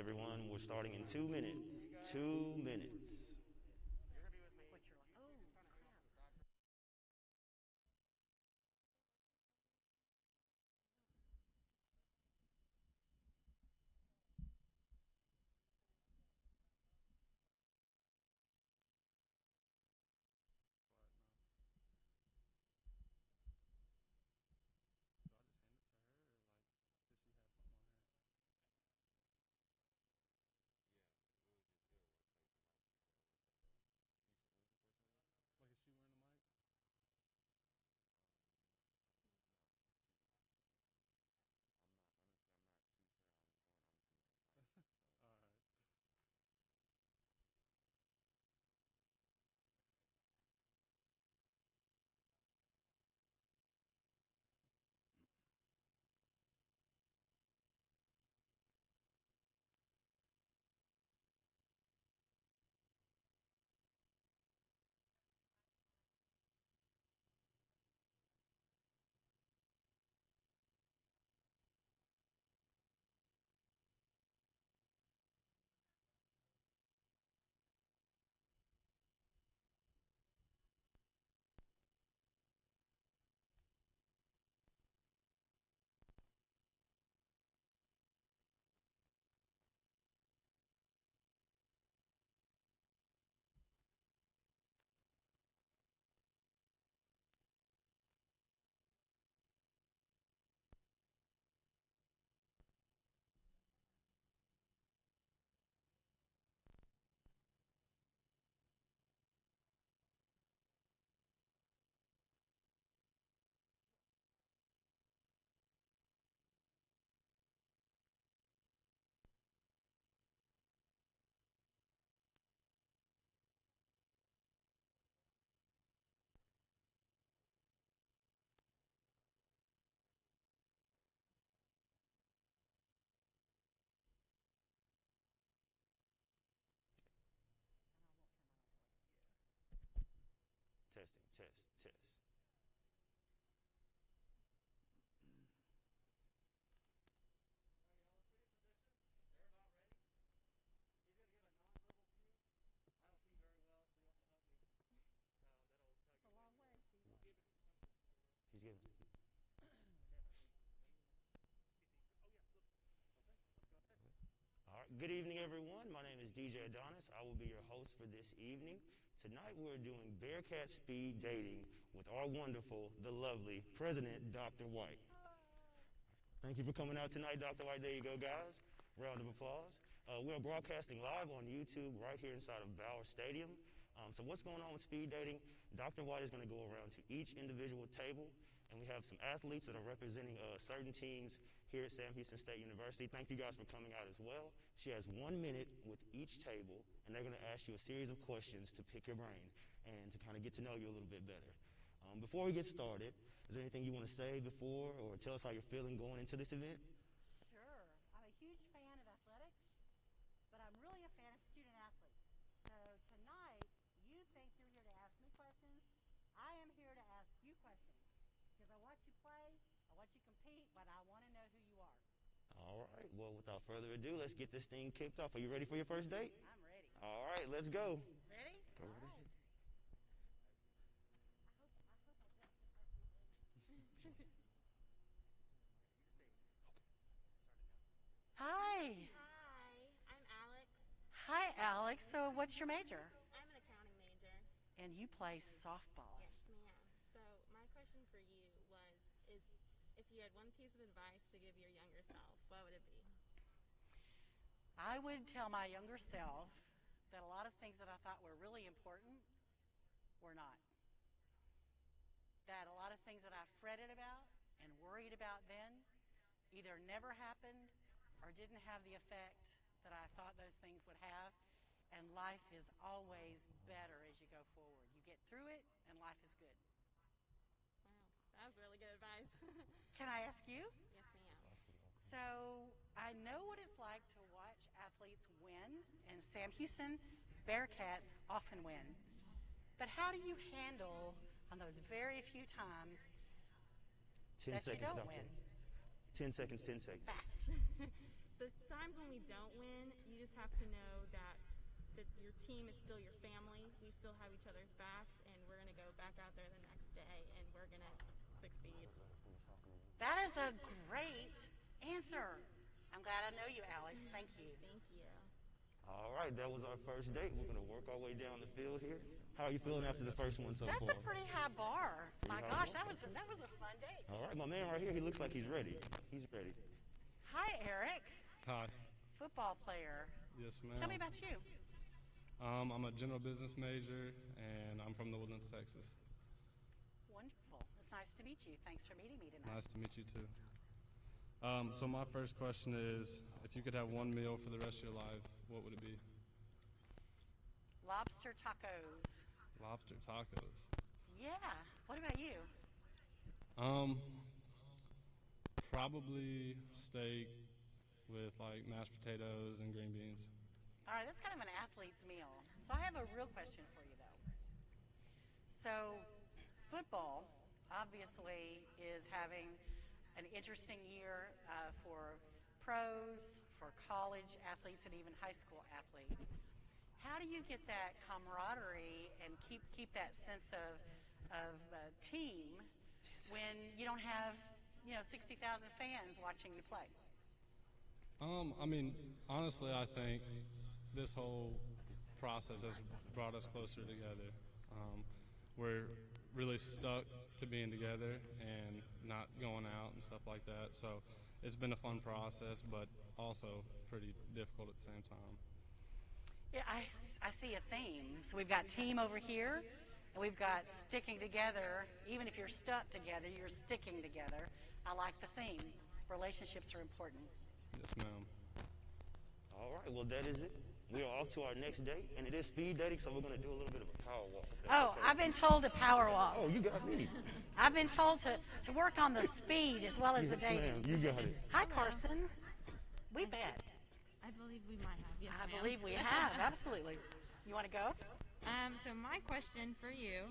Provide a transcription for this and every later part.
everyone. We're starting in 2 minutes. 2 minutes. Testing, test, test. He's giving. All right. Good evening, everyone. My name is DJ Adonis. I will be your host for this evening. Tonight we're doing Bearcat Speed Dating with our wonderful, the lovely President Dr. White. Thank you for coming out tonight, Dr. White. There you go, guys. Round of applause. We're broadcasting live on YouTube right here inside of Bauer Stadium. So what's going on with speed dating? Dr. White is going to go around to each individual table, and we have some athletes that are representing certain teams here at Sam Houston State University. Thank you guys for coming out as well. She has 1 minute with each table, and they're going to ask you a series of questions to pick your brain and to kind of get to know you a little bit better. Before we get started, is there anything you want to say before or tell us how you're feeling going into this event? Sure. I'm a huge fan of athletics, but I'm really a fan of student athletes. So tonight, you think you're here to ask me questions. I am here to ask you questions because I watch you play, I watch you compete, but I want to know who you are. All right. Well, without further ado, let's get this thing kicked off. Are you ready for your first date? I'm ready. All right. Let's go. Ready? Go All right right. ahead. Hi. Hi, I'm Alex. Hi, Alex. So what's your major? I'm an accounting major. And you play softball. Yes, ma'am. So my question for you is if you had one piece of advice to give your younger self, what would it be? I would tell my younger self that a lot of things that I thought were really important were not. That a lot of things that I fretted about and worried about then either never happened or didn't have the effect that I thought those things would have. And life is always better as you go forward. You get through it, and life is good. Wow, that was really good advice. Can I ask you? Yes, ma'am. So I know what it's like to watch athletes win, and Sam Houston Bearcats often win. But how do you handle on those very few times 10 that you seconds, don't Doctor. win? 10 seconds, 10 seconds. Fast. the times when we don't win, you just have to know that your team is still your family. We still have each other's backs, and we're going to go back out there the next day, and we're going to succeed. That is a great answer. I'm glad I know you, Alex. Thank you. Thank you. All right, that was our first date. We're going to work our way down the field here. How are you feeling after the first one so That's far? a pretty high bar. My high gosh, bar? that was a fun date. All right, my man right here, he looks like he's ready. He's ready. Hi, Eric. Hi. Football player. Yes, ma'am. Tell me about you. I'm a general business major, and I'm from the Woodlands, Texas. Wonderful. It's nice to meet you. Thanks for meeting me tonight. Nice to meet you, too. So my first question is, if you could have one meal for the rest of your life, what would it be? Lobster tacos. Lobster tacos. Yeah. What about you? Probably steak with like mashed potatoes and green beans. All right, that's kind of an athlete's meal. So I have a real question for you, though. So football, obviously, is having an interesting year for pros, for college athletes, and even high school athletes. How do you get that camaraderie and keep that sense of team when you don't have 60,000 fans watching you play? Honestly, I think this whole process has brought us closer together. We're really stuck to being together and not going out and stuff like that. So it's been a fun process, but also pretty difficult at the same time. Yeah, I see a theme. So we've got team over here, and we've got sticking together. Even if you're stuck together, you're sticking together. I like the theme. Relationships are important. Yes, ma'am. All right, well, that is it. We are off to our next date, and it is speed dating, so we're going to do a little bit of a power walk. Oh, okay. I've been told to power walk. Oh, you got me. I've been told to work on the speed as well as the dating. Ma'am, you got it. Hi, Carson. We bet. I believe we might have. Yes, I ma'am. believe we have, absolutely. You want to go? So my question for you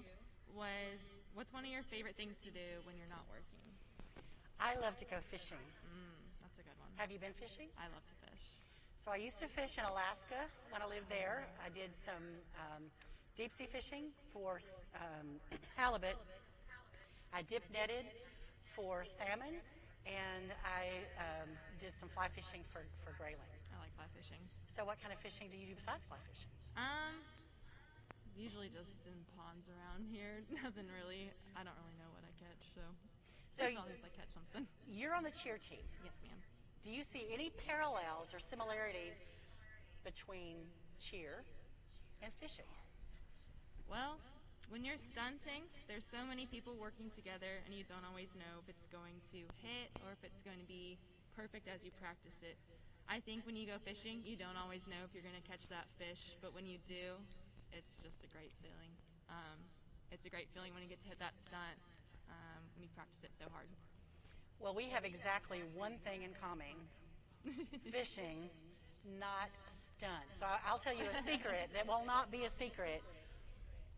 was, what's one of your favorite things to do when you're not working? I love to go fishing. That's a good one. Have you been fishing? I love to fish. So I used to fish in Alaska when I lived there. I did some deep sea fishing for halibut. I dip netted for salmon, and I did some fly fishing for grayling. I like fly fishing. So what kind of fishing do you do besides fly fishing? Usually just in ponds around here. Nothing really. I don't really know what I catch, so as long as I catch something. You're on the cheer team. Yes, ma'am. Do you see any parallels or similarities between cheer and fishing? Well, when you're stunting, there's so many people working together, and you don't always know if it's going to hit or if it's going to be perfect as you practice it. I think when you go fishing, you don't always know if you're going to catch that fish, but when you do, it's just a great feeling. It's a great feeling when you get to hit that stunt when you practice it so hard. Well, we have exactly one thing in common. Fishing, not stunts. So I'll tell you a secret that will not be a secret.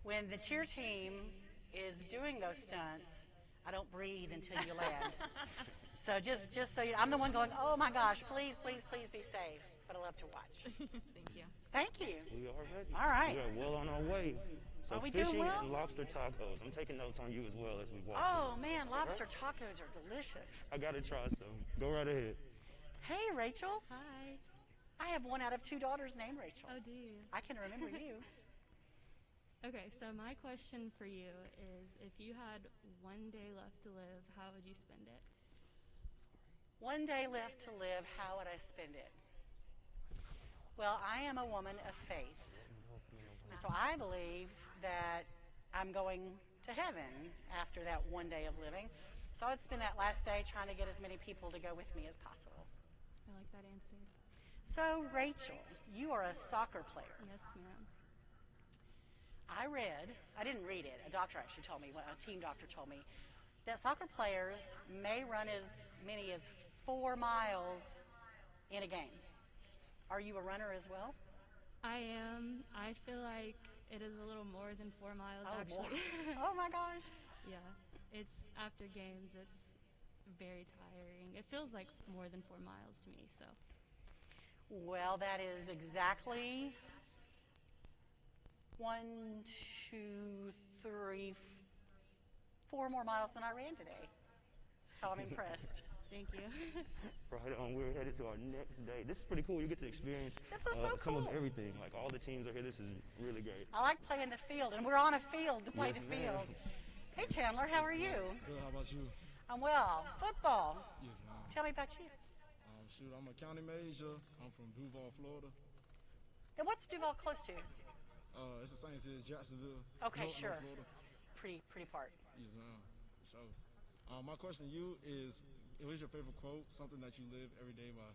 When the cheer team is doing those stunts, I don't breathe until you land. So just so I'm the one going, oh my gosh, please, please, please be safe. But I love to watch. Thank you. Thank you. We are ready. All right. We are well on our way. So Are we doing fishing well? and lobster tacos. I'm taking notes on you as well as we walk. Oh man, lobster tacos are delicious. I got to try some. Go right ahead. Hey, Rachel. Hi. I have one out of 2 daughters named Rachel. Oh, do you? I can remember you. Okay, so my question for you is, if you had one day left to live, how would you spend it? One day left to live, how would I spend it? Well, I am a woman of faith. And so I believe that I'm going to heaven after that one day of living. So I would spend that last day trying to get as many people to go with me as possible. I like that answer. So, Rachel, you are a soccer player. Yes, ma'am. I didn't read it, a doctor actually told me, a team doctor told me, that soccer players may run as many as 4 miles in a game. Are you a runner as well? I am. I feel like it is a little more than 4 miles, actually. Oh my gosh. Yeah. It's after games, it's very tiring. It feels like more than 4 miles to me, so. Well, that is exactly 1, 2, 3, 4 more miles than I ran today. So I'm impressed. Thank you. Right on. We're headed to our next day. This is pretty cool. You get to experience This is so some of cool. everything. Like all the teams are here. This is really great. I like playing the field, and we're on a field to play Yes, the ma'am. field. Hey, Chandler, how are you? Good, how about you? I'm well. Football. Yes, ma'am. Tell me about you. Shoot, I'm a county major. I'm from Duval, Florida. And what's Duval close to? It's the same city as Jacksonville. Okay, North sure. Florida. Pretty part. Yes, ma'am. For sure. My question to you is, what is your favorite quote, something that you live every day by?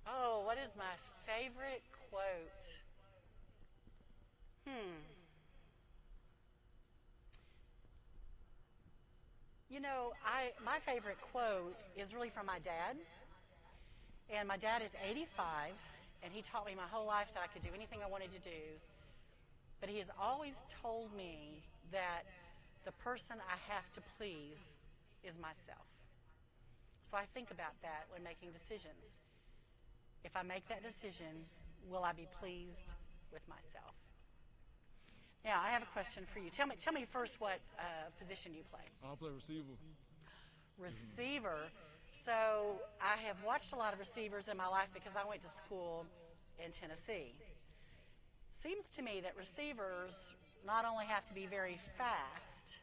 Oh, what is my favorite quote? You know, my favorite quote is really from my dad. And my dad is 85, and he taught me my whole life that I could do anything I wanted to do. But he has always told me that the person I have to please is myself. So I think about that when making decisions. If I make that decision, will I be pleased with myself? Now, I have a question for you. Tell me first what position you play. I play receiver. Receiver. So I have watched a lot of receivers in my life because I went to school in Tennessee. Seems to me that receivers not only have to be very fast,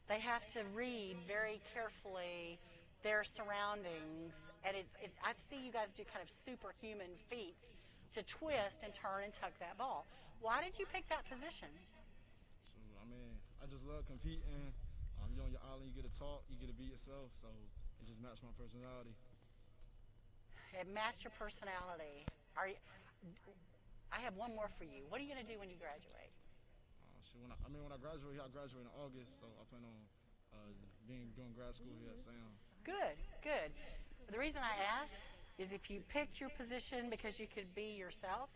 they have to read very carefully their surroundings. And I see you guys do kind of superhuman feats to twist and turn and tuck that ball. Why did you pick that position? Shoot, I mean, I just love competing. You're on your island, you get to talk, you get to be yourself, so it just matched my personality. It matched your personality. I have one more for you. What are you going to do when you graduate? Shoot, when I graduate, I graduate in August, so I plan on doing grad school here at Sam. Good. The reason I ask is if you picked your position because you could be yourself,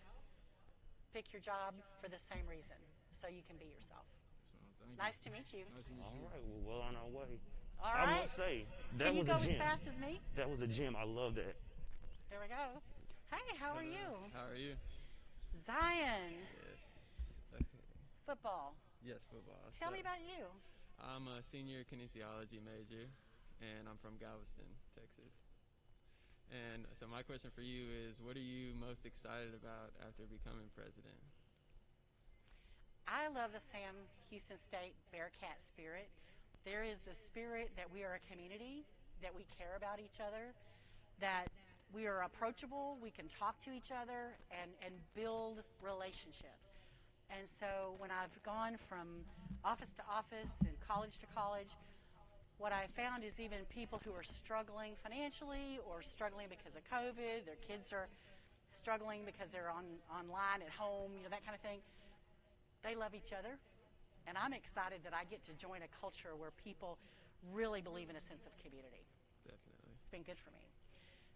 pick your job for the same reason, so you can be yourself. So, thank you. Nice to meet you. Nice to meet All you. right. Well, on our way. All I right. must say, that Can you was go a as gem. fast as me? That was a gem. I love that. There we go. Hey, how are you? How are you? Zion. Yes. Okay. Football. Yes, football. Tell me about you. I'm a senior kinesiology major, and I'm from Galveston, Texas. And so my question for you is, what are you most excited about after becoming president? I love the Sam Houston State Bearcat spirit. There is the spirit that we are a community, that we care about each other, that we are approachable, we can talk to each other and build relationships. And so when I've gone from office to office and college to college, what I found is even people who are struggling financially or struggling because of COVID, their kids are struggling because they're online at home, that kind of thing, they love each other. And I'm excited that I get to join a culture where people really believe in a sense of community. Definitely. It's been good for me.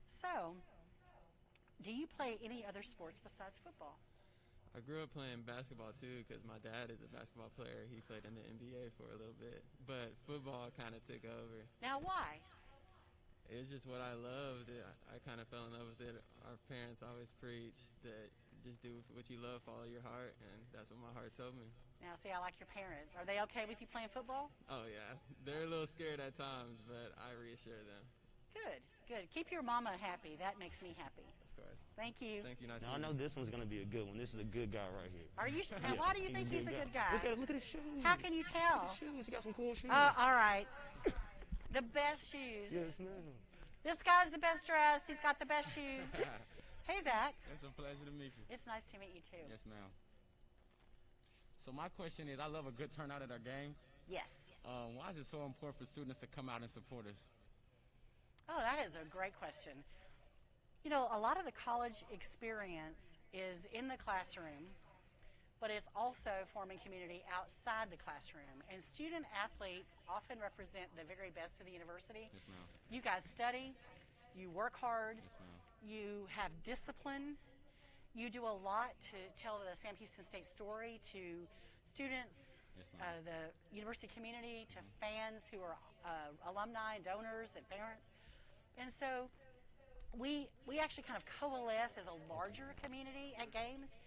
So, do you play any other sports besides football? I grew up playing basketball too because my dad is a basketball player. He played in the NBA for a little bit, but football kind of took over. Now, why? It's just what I loved. I kind of fell in love with it. Our parents always preach that just do what you love, follow your heart, and that's what my heart told me. Now, see, I like your parents. Are they okay with you playing football? Oh yeah, they're a little scared at times, but I reassure them. Good. Keep your mama happy. That makes me happy. Of course. Thank you. Thank you. Nice Now, I to know meet you. this one's going to be a good one. This is a good guy right here. Are you? Now, why do you think he's a good guy? Look at his shoes. How can you tell? Look at his shoes. He got some cool shoes. All right. The best shoes. Yes, ma'am. This guy's the best dressed. He's got the best shoes. Hey, Zach. It's a pleasure to meet you. It's nice to meet you, too. Yes, ma'am. So my question is, I love a good turnout at our games. Yes. Why is it so important for students to come out and support us? Oh, that is a great question. You know, a lot of the college experience is in the classroom, but it's also forming community outside the classroom. And student athletes often represent the very best of the university. Yes, ma'am. You guys study, you work hard, Yes, ma'am. you have discipline, you do a lot to tell the Sam Houston State story to students, Yes, ma'am. the university community, to fans who are alumni, donors, and parents. And so we actually kind of coalesce as a larger community at games.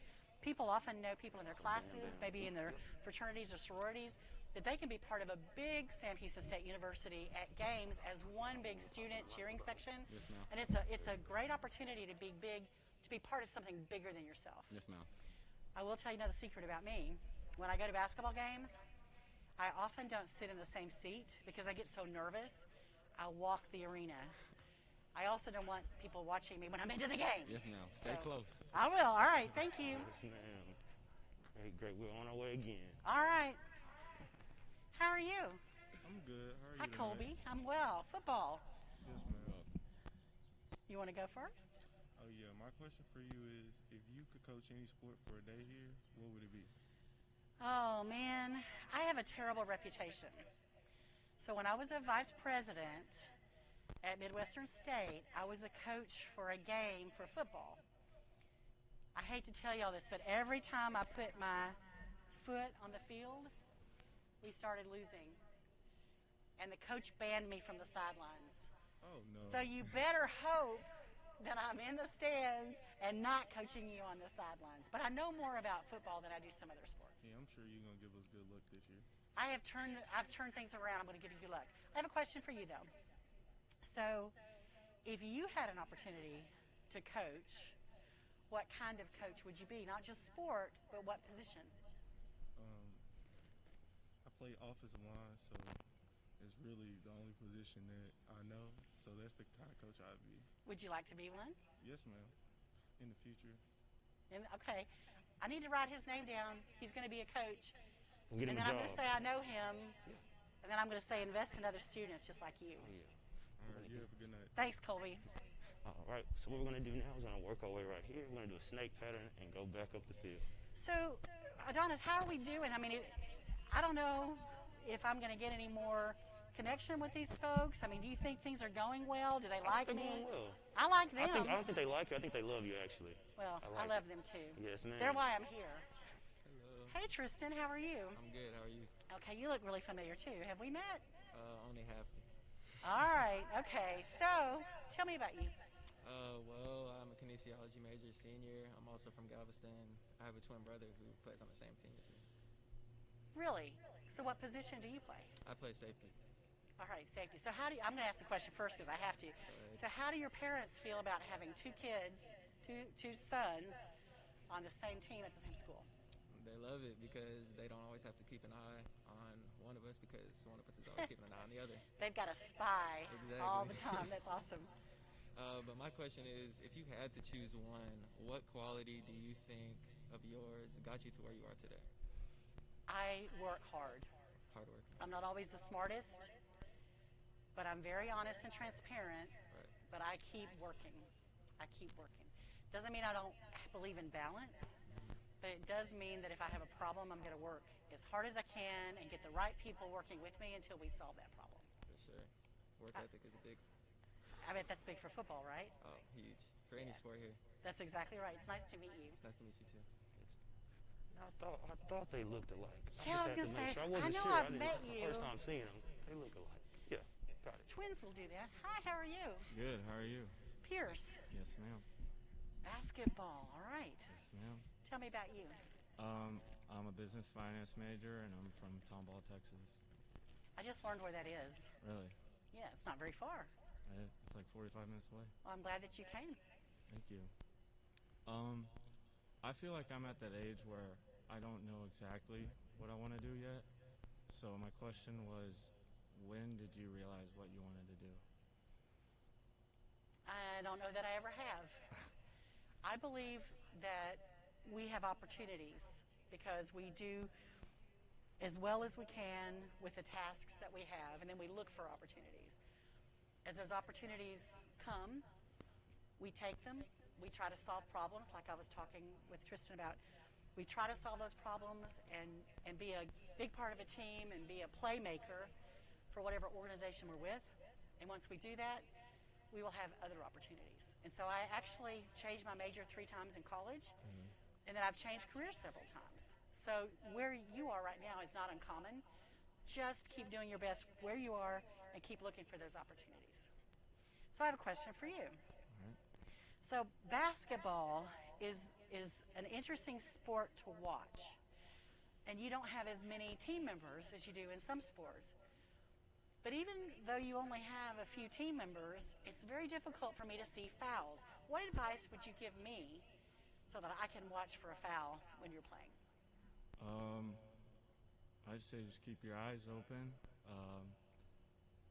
People often know people in their classes, maybe in their fraternities or sororities, that they can be part of a big Sam Houston State University at games as one big student cheering section. Yes, ma'am. And it's a great opportunity to be part of something bigger than yourself. Yes, ma'am. I will tell you another secret about me. When I go to basketball games, I often don't sit in the same seat because I get so nervous. I walk the arena. I also don't want people watching me when I'm into the game. Yes, ma'am. Stay close. I will. All right. Thank you. Yes, ma'am. Great. We're on our way again. All right. How are you? I'm good. How are you? Hi, Colby. I'm well. Football. Yes, ma'am. You want to go first? Oh, yeah. My question for you is, if you could coach any sport for a day here, what would it be? Oh, man. I have a terrible reputation. So when I was a vice president at Midwestern State, I was a coach for a game for football. I hate to tell you all this, but every time I put my foot on the field, we started losing. And the coach banned me from the sidelines. Oh, no. So you better hope that I'm in the stands and not coaching you on the sidelines. But I know more about football than I do some other sports. Yeah, I'm sure you're going to give us good luck this year. I've turned things around. I'm going to give you good luck. I have a question for you, though. So if you had an opportunity to coach, what kind of coach would you be? Not just sport, but what position? I play offensive line, so it's really the only position that I know. So that's the kind of coach I'd be. Would you like to be one? Yes, ma'am. In the future. Okay. I need to write his name down. He's going to be a coach. We'll get him And then a I'm job. going to say I know him. And then I'm going to say invest in other students just like you. Oh, yeah. All right, you have a good night. Thanks, Colby. All right. So what we're going to do now is we're going to work our way right here. We're going to do a snake pattern and go back up the field. So, Adonis, how are we doing? I mean, I don't know if I'm going to get any more connection with these folks. I mean, do you think things are going well? Do they like They're me? going well. I like them. I don't think they like you. I think they love you, actually. Well, I I like love them too. Yes, ma'am. They're why I'm here. Hello. Hey, Tristan, how are you? I'm good. How are you? Okay, you look really familiar too. Have we met? Only half. All right. Okay. So, tell me about you. Well, I'm a kinesiology major, senior. I'm also from Galveston. I have a twin brother who plays on the same team as me. Really? So, what position do you play? I play safety. All right, safety. So, I'm going to ask the question first because I have to. So, how do your parents feel about having two kids, two sons, on the same team at the same school? They love it because they don't always have to keep an eye on one of us because one of us is always keeping an eye on the other. They've got a spy Exactly. all the time. That's awesome. But my question is, if you had to choose one, what quality do you think of yours got you to where you are today? I work hard. Hard work. I'm not always the smartest, but I'm very honest and transparent. Right. But I keep working. I keep working. Doesn't mean I don't believe in balance, but it does mean that if I have a problem, I'm going to work as hard as I can and get the right people working with me until we solve that problem. For sure. Work ethic is a big, I bet that's big for football, right? huge. For any sport here. That's exactly right. It's nice to meet you. It's nice to meet you too. I thought they looked alike. Yeah, I was just had gonna to make say, sure. I I wasn't know sure. I've met The you. first time seeing them, they look alike. Yeah, got it. Twins will do that. Hi, how are you? Good. How are you? Pierce. Yes, ma'am. Basketball. All right. Yes, ma'am. Tell me about you. I'm a business finance major, and I'm from Tomball, Texas. I just learned where that is. Really? Yeah, it's not very far. It's like 45 minutes away. Well, I'm glad that you came. Thank you. I feel like I'm at that age where I don't know exactly what I want to do yet. So my question was, when did you realize what you wanted to do? I don't know that I ever have. I believe that we have opportunities because we do as well as we can with the tasks that we have, and then we look for opportunities. As those opportunities come, we take them. We try to solve problems, like I was talking with Tristan about. We try to solve those problems and be a big part of a team and be a playmaker for whatever organization we're with. And once we do that, we will have other opportunities. And so I actually changed my major 3 times in college, and then I've changed careers several times. So where you are right now is not uncommon. Just keep doing your best where you are and keep looking for those opportunities. So I have a question for you. All right. So basketball is an interesting sport to watch. And you don't have as many team members as you do in some sports. But even though you only have a few team members, it's very difficult for me to see fouls. What advice would you give me so that I can watch for a foul when you're playing? I'd say just keep your eyes open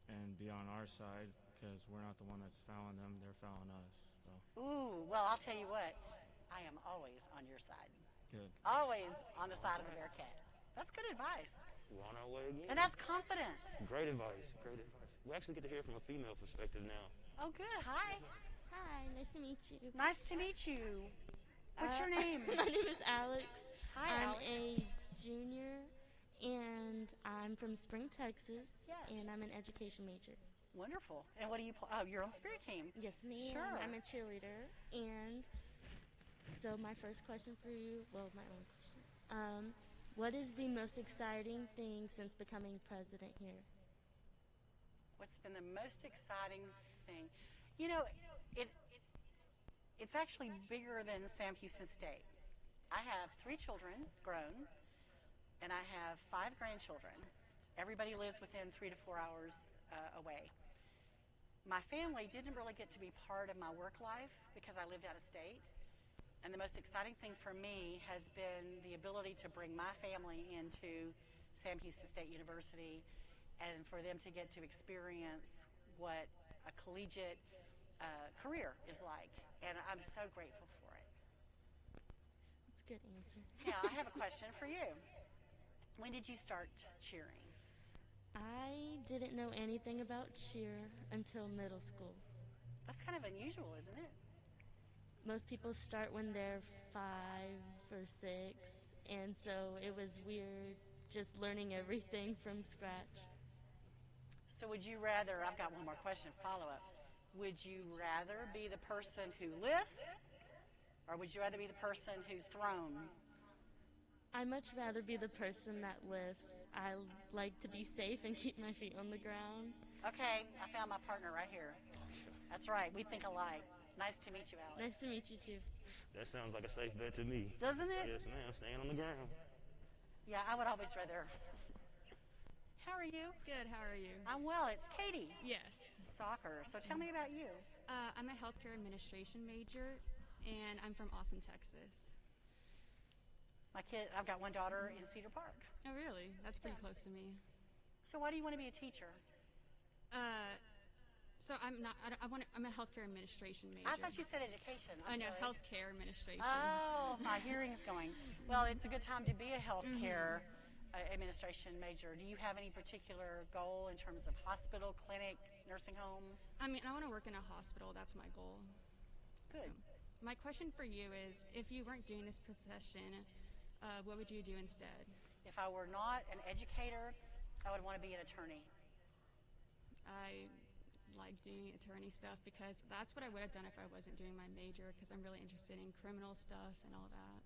and be on our side because we're not the one that's fouling them; they're fouling us. So. Ooh, well, I'll tell you what, I am always on your side. Good. Always on the side of a Bearcat. That's good advice. We're on our way again. And that's confidence. Great advice. Great advice. We actually get to hear from a female perspective now. Oh, good. Hi. Hi, nice to meet you. Nice to meet you. What's your name? My name is Alex. Hi, I'm Alex. a junior, and I'm from Spring, Texas, Yes. and I'm an education major. Wonderful. And what do you play? Oh, you're on the spirit team. Yes, ma'am. Sure. I'm a cheerleader, and so my first question for you, well, my own question. What is the most exciting thing since becoming president here? What's been the most exciting thing? You know, it's actually bigger than Sam Houston State. I have 3 children, grown, and I have 5 grandchildren. Everybody lives within 3 to 4 hours away. My family didn't really get to be part of my work life because I lived out of state. And the most exciting thing for me has been the ability to bring my family into Sam Houston State University and for them to get to experience what a collegiate career is like. And I'm so grateful for it. That's a good answer. Now, I have a question for you. When did you start cheering? I didn't know anything about cheer until middle school. That's kind of unusual, isn't it? Most people start when they're 5 or 6, and so it was weird just learning everything from scratch. So would you rather, I've got one more question, follow-up. Would you rather be the person who lifts, or would you rather be the person who's thrown? I'd much rather be the person that lifts. I like to be safe and keep my feet on the ground. Okay, I found my partner right here. That's right, we think alike. Nice to meet you, Alex. Nice to meet you, too. That sounds like a safe bet to me. Doesn't it? Yes, ma'am. Staying on the ground. Yeah, I would always rather. How are you? Good, how are you? I'm well. It's Katie. Yes. Soccer. So tell me about you. I'm a healthcare administration major, and I'm from Austin, Texas. I've got one daughter in Cedar Park. Oh, really? That's pretty close to me. So why do you want to be a teacher? So I'm not. I'm a healthcare administration major. I thought you said education. I know, healthcare administration. Oh, my hearing's going. Well, it's a good time to be a healthcare administration major. Do you have any particular goal in terms of hospital, clinic, nursing home? I mean, I want to work in a hospital. That's my goal. Good. My question for you is, if you weren't doing this profession, what would you do instead? If I were not an educator, I would want to be an attorney. I like doing attorney stuff because that's what I would have done if I wasn't doing my major, because I'm really interested in criminal stuff and all that.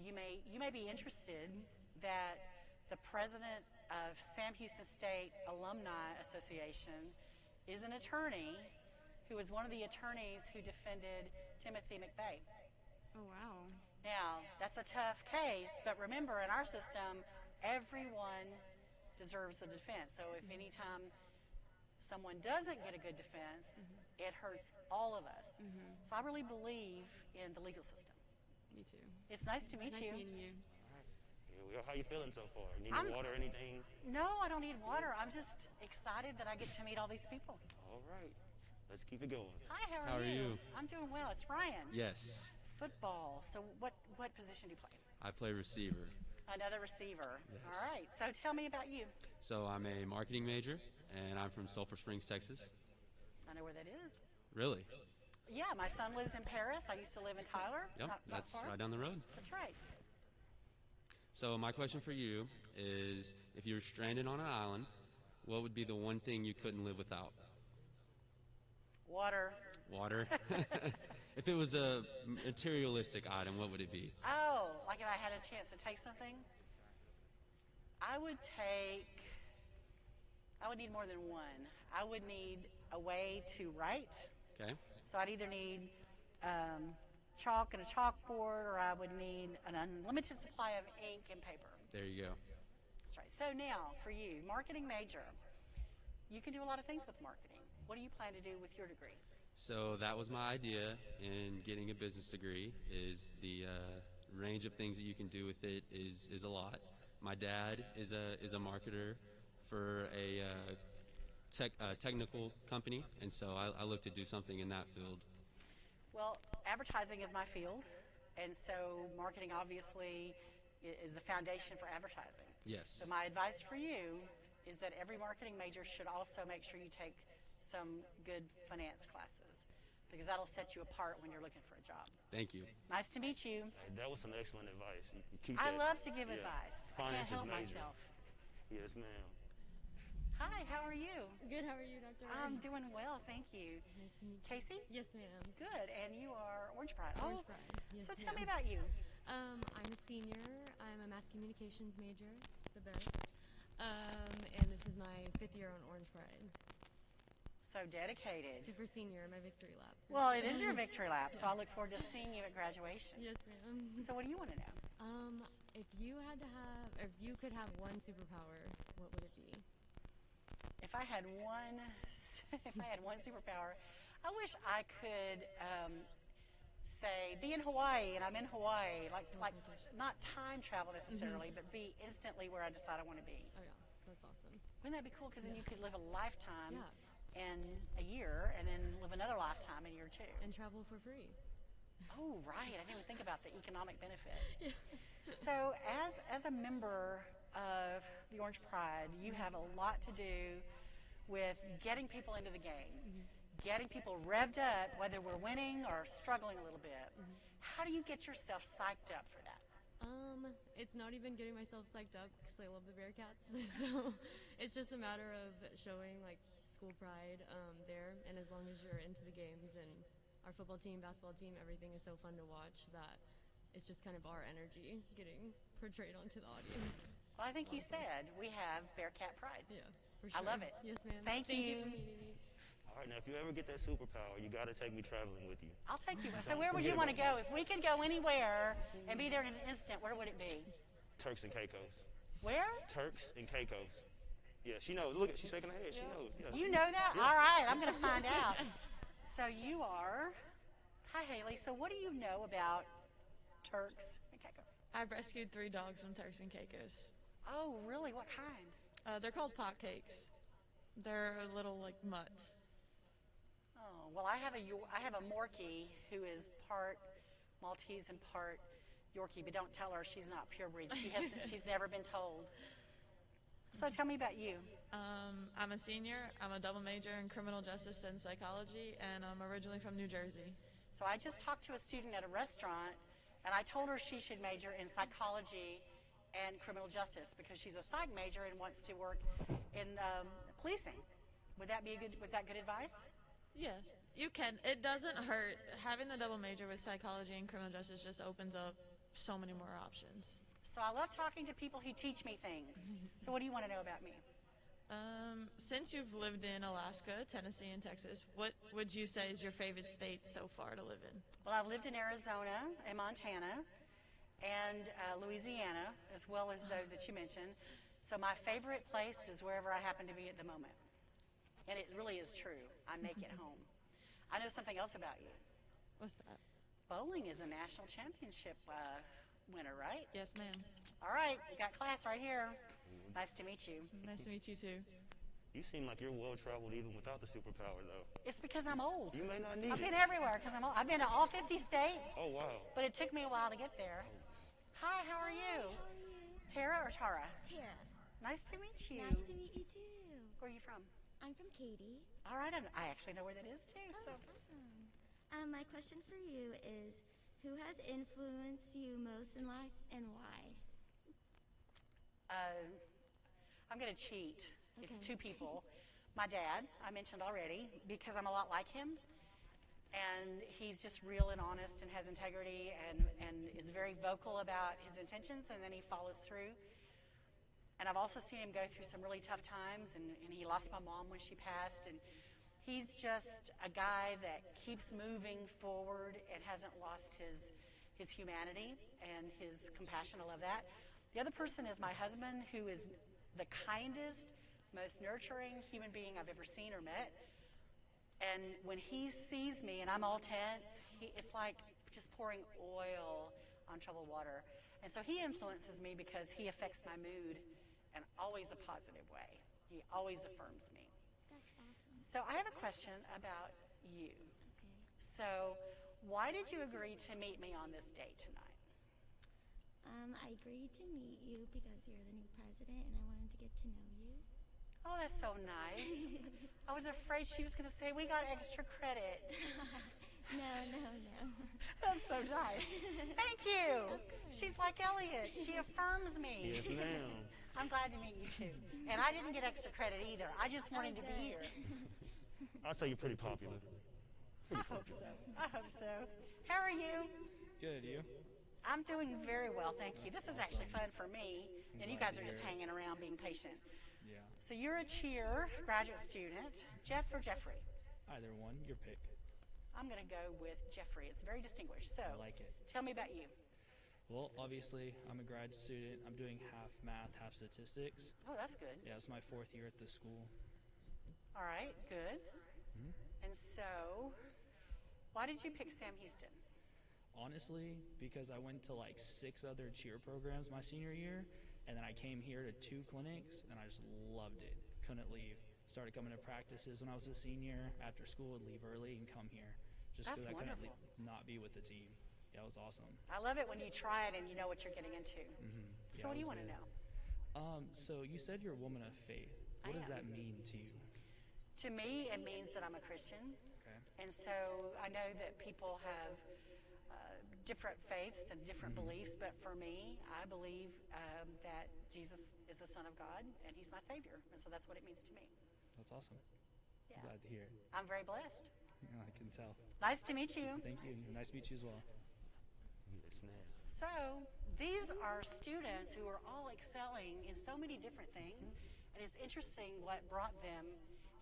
You may be interested that the president of Sam Houston State Alumni Association is an attorney who was one of the attorneys who defended Timothy McVeigh. Oh, wow. Now, that's a tough case, but remember, in our system, everyone deserves the defense. So if any time someone doesn't get a good defense, it hurts all of us. So I really believe in the legal system. Me too. It's nice to meet Nice you. meeting you. Here we are. How you feeling so far? Need any water or anything? No, I don't need water. I'm just excited that I get to meet all these people. All right. Let's keep it going. Hi, how are you? I'm doing well. It's Ryan. Yes. Football. So what position do you play? I play receiver. Another receiver. Yes. All right. So tell me about you. So I'm a marketing major, and I'm from Sulphur Springs, Texas. I know where that is. Really? Yeah, my son lives in Paris. I used to live in Tyler. Yep, not that's far. right down the road. That's right. So my question for you is, if you were stranded on an island, what would be the one thing you couldn't live without? Water. Water? If it was a materialistic item, what would it be? Oh, like if I had a chance to take something? I would need more than one. I would need a way to write. Okay. So I'd either need chalk and a chalkboard, or I would need an unlimited supply of ink and paper. There you go. That's right. So now, for you, marketing major, you can do a lot of things with marketing. What do you plan to do with your degree? So that was my idea in getting a business degree. Is the range of things that you can do with it is a lot. My dad is a marketer for a technical company, and so I look to do something in that field. Well, advertising is my field, and so marketing obviously is the foundation for advertising. Yes. So my advice for you is that every marketing major should also make sure you take some good finance classes, because that'll set you apart when you're looking for a job. Thank you. Nice to meet you. Hey, that was some excellent advice. You keep I that. love to give advice. I can't Finances help major. myself. Yes, ma'am. Hi, how are you? Good, how are you, Dr. I'm doing well, thank you. Nice to meet you. Casey? Yes, ma'am. Good, and you are Orange Pride. Orange Pride. Yes, so tell me ma'am. about you. I'm a senior. I'm a mass communications major, the best. And this is my 5th year on Orange Pride. So dedicated. Super senior, my victory lap. Well, it is your victory lap, so I look forward to seeing you at graduation. Yes, ma'am. So what do you want to know? If you could have one superpower, what would it be? If I had one superpower, I wish I could say be in Hawaii, and I'm in Hawaii, like not time travel necessarily, but be instantly where I decide I want to be. Oh yeah, that's awesome. Wouldn't that be cool? Because then you could live a lifetime Yeah. in a year, and then live another lifetime in year 2. And travel for free. Oh, right. I didn't even think about the economic benefit. So as a member of the Orange Pride, you have a lot to do with getting people into the game, getting people revved up, whether we're winning or struggling a little bit. How do you get yourself psyched up for that? It's not even getting myself psyched up because I love the Bearcats. So it's just a matter of showing like school pride there, and as long as you're into the games and our football team, basketball team, everything is so fun to watch that it's just kind of our energy getting portrayed onto the audience. Well, I think you said we have Bearcat pride. Yeah, for sure. I love it. Yes, ma'am. Thank you. for meeting me. All right, now if you ever get that superpower, you got to take me traveling with you. I'll take you. So where would you want to go? If we could go anywhere and be there in an instant, where would it be? Turks and Caicos. Where? Turks and Caicos. Yeah, she knows. Look, she's shaking her head. She knows. Yeah. You know that? Yeah. All right, I'm going to find out. So you are. Hi, Haley. So what do you know about Turks and Caicos? I've rescued 3 dogs from Turks and Caicos. Oh, really? What kind? They're called pot cakes. They're little like mutts. Oh, well, I have a Morkie who is part Maltese and part Yorkie, but don't tell her she's not purebred. She's never been told. So tell me about you. I'm a senior. I'm a double major in criminal justice and psychology, and I'm originally from New Jersey. So I just talked to a student at a restaurant, and I told her she should major in psychology and criminal justice because she's a psych major and wants to work in policing. Was that good advice? Yeah, you can. It doesn't hurt. Having the double major with psychology and criminal justice just opens up so many more options. So I love talking to people who teach me things. So what do you want to know about me? Since you've lived in Alaska, Tennessee, and Texas, what would you say is your favorite state so far to live in? Well, I've lived in Arizona and Montana and Louisiana, as well as those that you mentioned. So my favorite place is wherever I happen to be at the moment. And it really is true. I make it home. I know something else about you. What's that? Bowling is a national championship winner, right? Yes, ma'am. All right, we got class right here. Nice to meet you. Nice to meet you, too. You seem like you're well-traveled even without the superpower, though. It's because I'm old. You may not need I've it. been everywhere because I'm old. I've been to all 50 states. Oh, wow. But it took me a while to get there. Hi, how are you? Tara or Tara? Tara. Nice to meet you. Nice to meet you too. Where are you from? I'm from Katy. All right, I actually know where that is too. Oh, So awesome. My question for you is, who has influenced you most in life and why? I'm going to cheat. It's Okay. 2 people. My dad, I mentioned already, because I'm a lot like him. And he's just real and honest and has integrity and is very vocal about his intentions, and then he follows through. And I've also seen him go through some really tough times, and he lost my mom when she passed, and He's just a guy that keeps moving forward and hasn't lost his humanity and his compassion. I love that. The other person is my husband, who is the kindest, most nurturing human being I've ever seen or met. And when he sees me and I'm all tense, it's like just pouring oil on troubled water. And so he influences me because he affects my mood in always a positive way. He always affirms me. That's awesome. So I have a question about you. Okay. So why did you agree to meet me on this date tonight? I agreed to meet you because you're the new president and I wanted to get to know you. Oh, that's so nice. I was afraid she was going to say, we got extra credit. No. That's so nice. Thank you. She's like Elliot. She affirms me. Yes, ma'am. I'm glad to meet you too. And I didn't get extra credit either. I just wanted to be here. I'd say you're pretty popular. I hope so. How are you? Good, you? I'm doing very well, thank you. This is actually fun for me, and you guys are just hanging around being patient. Yeah. So you're a cheer graduate student. Jeff or Jeffrey? Either one, your pick. I'm going to go with Jeffrey. It's very distinguished. So I like it. Tell me about you. Well, obviously, I'm a graduate student. I'm doing half math, half statistics. Oh, that's good. Yeah, it's my 4th year at the school. All right, good. Mm-hmm. And so, why did you pick Sam Houston? Honestly, because I went to like 6 other cheer programs my senior year, and then I came here to 2 clinics, and I just loved it. Couldn't leave. Started coming to practices when I was a senior. After school, would leave early and come here, just because I couldn't not be with the team. Yeah, it was awesome. I love it when you try it and you know what you're getting into. Mm-hmm. So Yeah, what do you it want was to know? good. So you said you're a woman of faith. What does that mean to you? To me, it means that I'm a Christian. Okay. And so I know that people have different faiths and different beliefs, but for me, I believe that Jesus is the Son of God and He's my Savior. And so that's what it means to me. That's awesome. Yeah. Glad to hear it. I'm very blessed. Yeah, I can tell. Nice to meet you. Thank you. Nice to meet you as well. Yes, ma'am. So these are students who are all excelling in so many different things, and it's interesting what brought them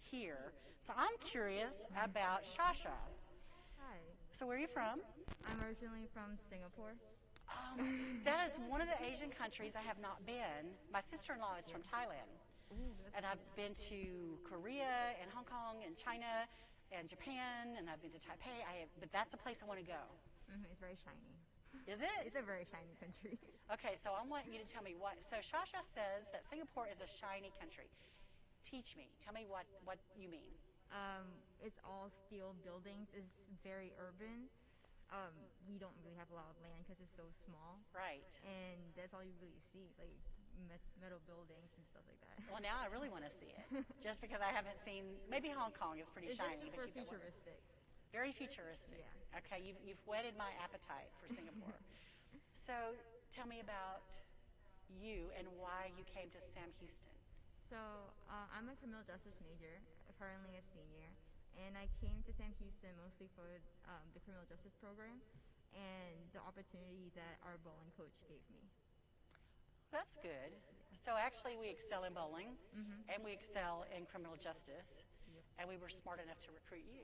here. So I'm curious about Shasha. Hi. So where are you from? I'm originally from Singapore. That is one of the Asian countries I have not been. My sister-in-law is from Thailand. And I've been to Korea and Hong Kong and China and Japan, and I've been to Taipei. But that's a place I want to go. It's very shiny. Is it? It's a very shiny country. Okay, so I want you to tell me what. So Shasha says that Singapore is a shiny country. Teach me. Tell me what you mean. It's all steel buildings. It's very urban. We don't really have a lot of land because it's so small. Right. And that's all you really see, like metal buildings and stuff like that. Well, now I really want to see it. Just because I haven't seen, maybe Hong Kong is pretty It's shiny. just super but futuristic. Very futuristic. Yeah. Okay, you've whetted my appetite for Singapore. So tell me about you and why you came to Sam Houston. So I'm a criminal justice major, currently a senior, and I came to Sam Houston mostly for the criminal justice program and the opportunity that our bowling coach gave me. That's good. So actually we excel in bowling, and we excel in criminal justice, and we were smart enough to recruit you.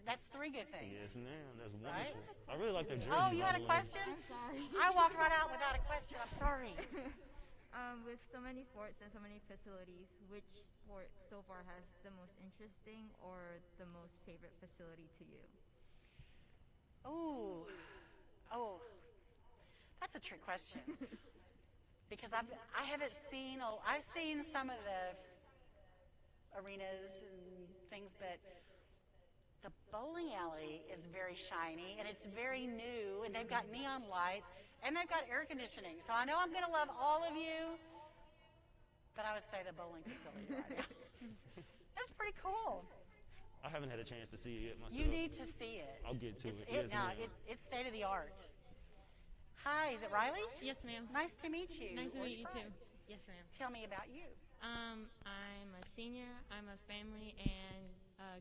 That's 3 good things. Yes, ma'am. That's wonderful. Right? I really like the jersey. Oh, you had a question? I'm sorry. I walked right out without a question. I'm sorry. With so many sports and so many facilities, which sport so far has the most interesting or the most favorite facility to you? Oh, that's a trick question. Because I haven't seen, I've seen some of the arenas and things, but the bowling alley is very shiny and it's very new, and they've got neon lights and they've got air conditioning. So I know I'm going to love all of you, but I would say the bowling facility right now. That's pretty cool. I haven't had a chance to see it myself. You need to see it. I'll get to it. Yes, ma'am. It's state of the art. Hi, is it Riley? Yes, ma'am. Nice to meet you. Nice to Where's meet you from? too. Yes, ma'am. Tell me about you. I'm a senior. I'm a family and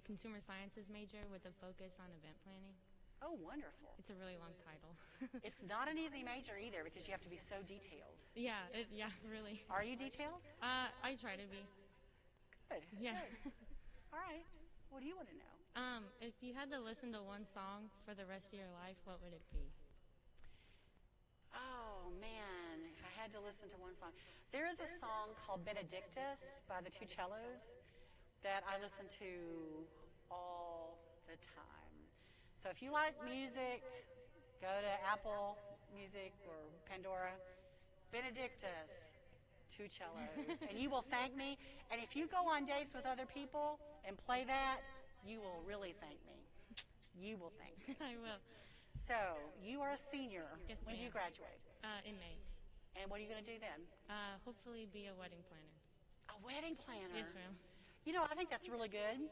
consumer sciences major with a focus on event planning. Oh, wonderful. It's a really long title. It's not an easy major either because you have to be so detailed. Yeah, really. Are you detailed? I try to be. Good. Yeah. Good. All right. What do you want to know? If you had to listen to one song for the rest of your life, what would it be? Oh, man, if I had to listen to one song. There is a song called Benedictus by the Two Cellos that I listen to all the time. So if you like music, go to Apple Music or Pandora, Benedictus, Two Cellos, and you will thank me. And if you go on dates with other people and play that, you will really thank me. You will thank me. I will. So, you are a senior. Yes, when do you ma'am. graduate? In May. And what are you going to do then? Hopefully be a wedding planner. A wedding planner? Yes, ma'am. You know, I think that's really good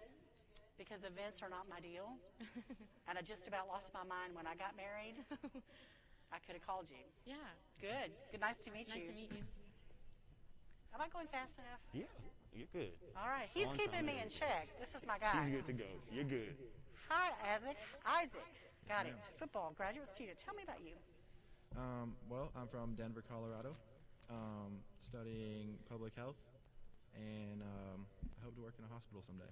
because events are not my deal. And I just about lost my mind when I got married. I could have called you. Yeah. Good. Good. Nice to meet you. Nice to meet you. Am I going fast enough? Yeah, you're good. All right. He's On keeping time. me in check. This is my guy. She's good to go. You're good. Hi, Isaac. Isaac. Got it. Football graduate student. Tell me about you. Well, I'm from Denver, Colorado, studying public health, and I hope to work in a hospital someday.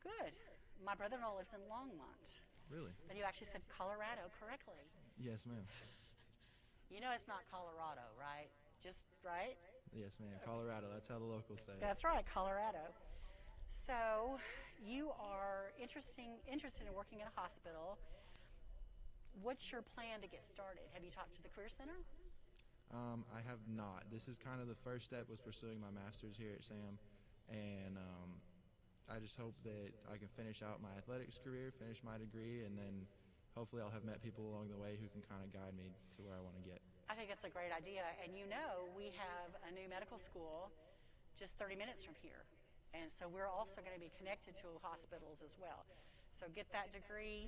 Good. My brother-in-law lives in Longmont. Really? And you actually said Colorado correctly. Yes, ma'am. You know it's not Colorado, right? Just, right? Yes, ma'am. Colorado. That's how the locals say it. That's right, Colorado. So you are interested in working in a hospital. What's your plan to get started? Have you talked to the Career Center? I have not. This is kind of the first step was pursuing my master's here at SAM, and I just hope that I can finish out my athletics career, finish my degree, and then hopefully I'll have met people along the way who can kind of guide me to where I want to get. I think that's a great idea. And you know, we have a new medical school just 30 minutes from here. And so we're also going to be connected to hospitals as well. So get that degree,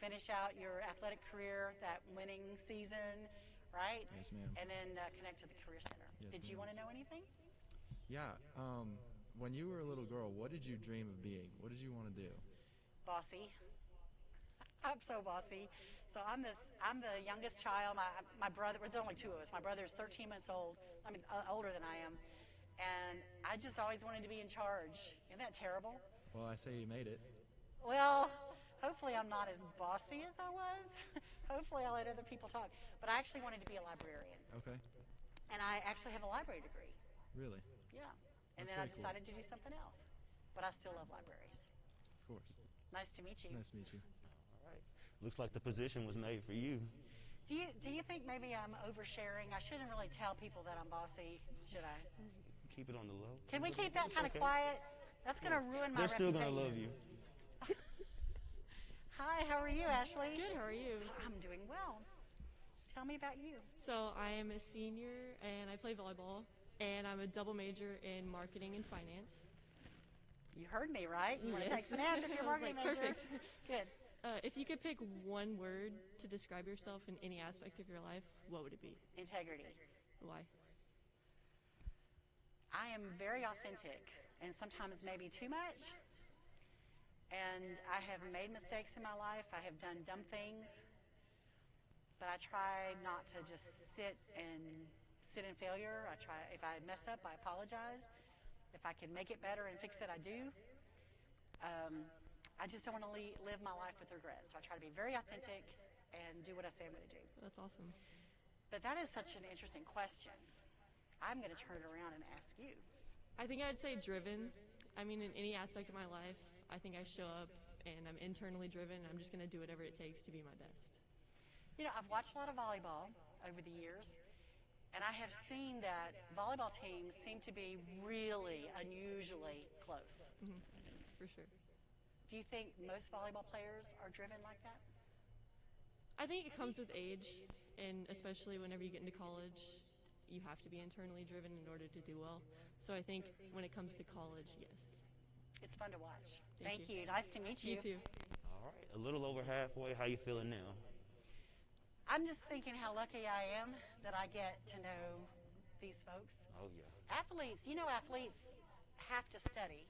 finish out your athletic career, that winning season, right? Yes, ma'am. And then connect to the Career Center. Yes, Did you ma'am. want to know anything? Yeah. When you were a little girl, what did you dream of being? What did you want to do? Bossy. I'm so bossy. So I'm the youngest child. My brother, there's only two of us. My brother's 13 months old. I mean, older than I am. And I just always wanted to be in charge. Isn't that terrible? Well, I say you made it. Well, hopefully I'm not as bossy as I was. Hopefully I'll let other people talk. But I actually wanted to be a librarian. Okay. And I actually have a library degree. Really? Yeah. And That's then I very cool. decided to do something else. But I still love libraries. Of course. Nice to meet you. Nice to meet you. All right. Looks like the position was made for you. Do you think maybe I'm oversharing? I shouldn't really tell people that I'm bossy, should I? Keep it on the low. Can we keep that It's kind of okay. quiet? That's going to ruin my They're still reputation. gonna love you. Hi, how are you, Ashley? Good, how are you? I'm doing well. Tell me about you. So I am a senior and I play volleyball, and I'm a double major in marketing and finance. You heard me, right? You want to take Yes. some ads if you're a I was marketing like, major? perfect. Good. If you could pick one word to describe yourself in any aspect of your life, what would it be? Integrity. Why? I am very authentic, and sometimes maybe too much. And I have made mistakes in my life. I have done dumb things. But I try not to just sit in failure. I try, if I mess up, I apologize. If I can make it better and fix it, I do. I just don't want to live my life with regret. So I try to be very authentic and do what I say I'm going to do. That's awesome. But that is such an interesting question. I'm going to turn it around and ask you. I think I'd say driven. I mean, in any aspect of my life, I think I show up and I'm internally driven. I'm just going to do whatever it takes to be my best. You know, I've watched a lot of volleyball over the years, and I have seen that volleyball teams seem to be really unusually close. Mm-hmm. For sure. Do you think most volleyball players are driven like that? I think it comes with age, and especially whenever you get into college, you have to be internally driven in order to do well. So I think when it comes to college, yes. It's fun to watch. Thank Thank you. Nice to meet you. You too. All right. A little over halfway. How you feeling now? I'm just thinking how lucky I am that I get to know these folks. Oh, yeah. Athletes, you know, athletes have to study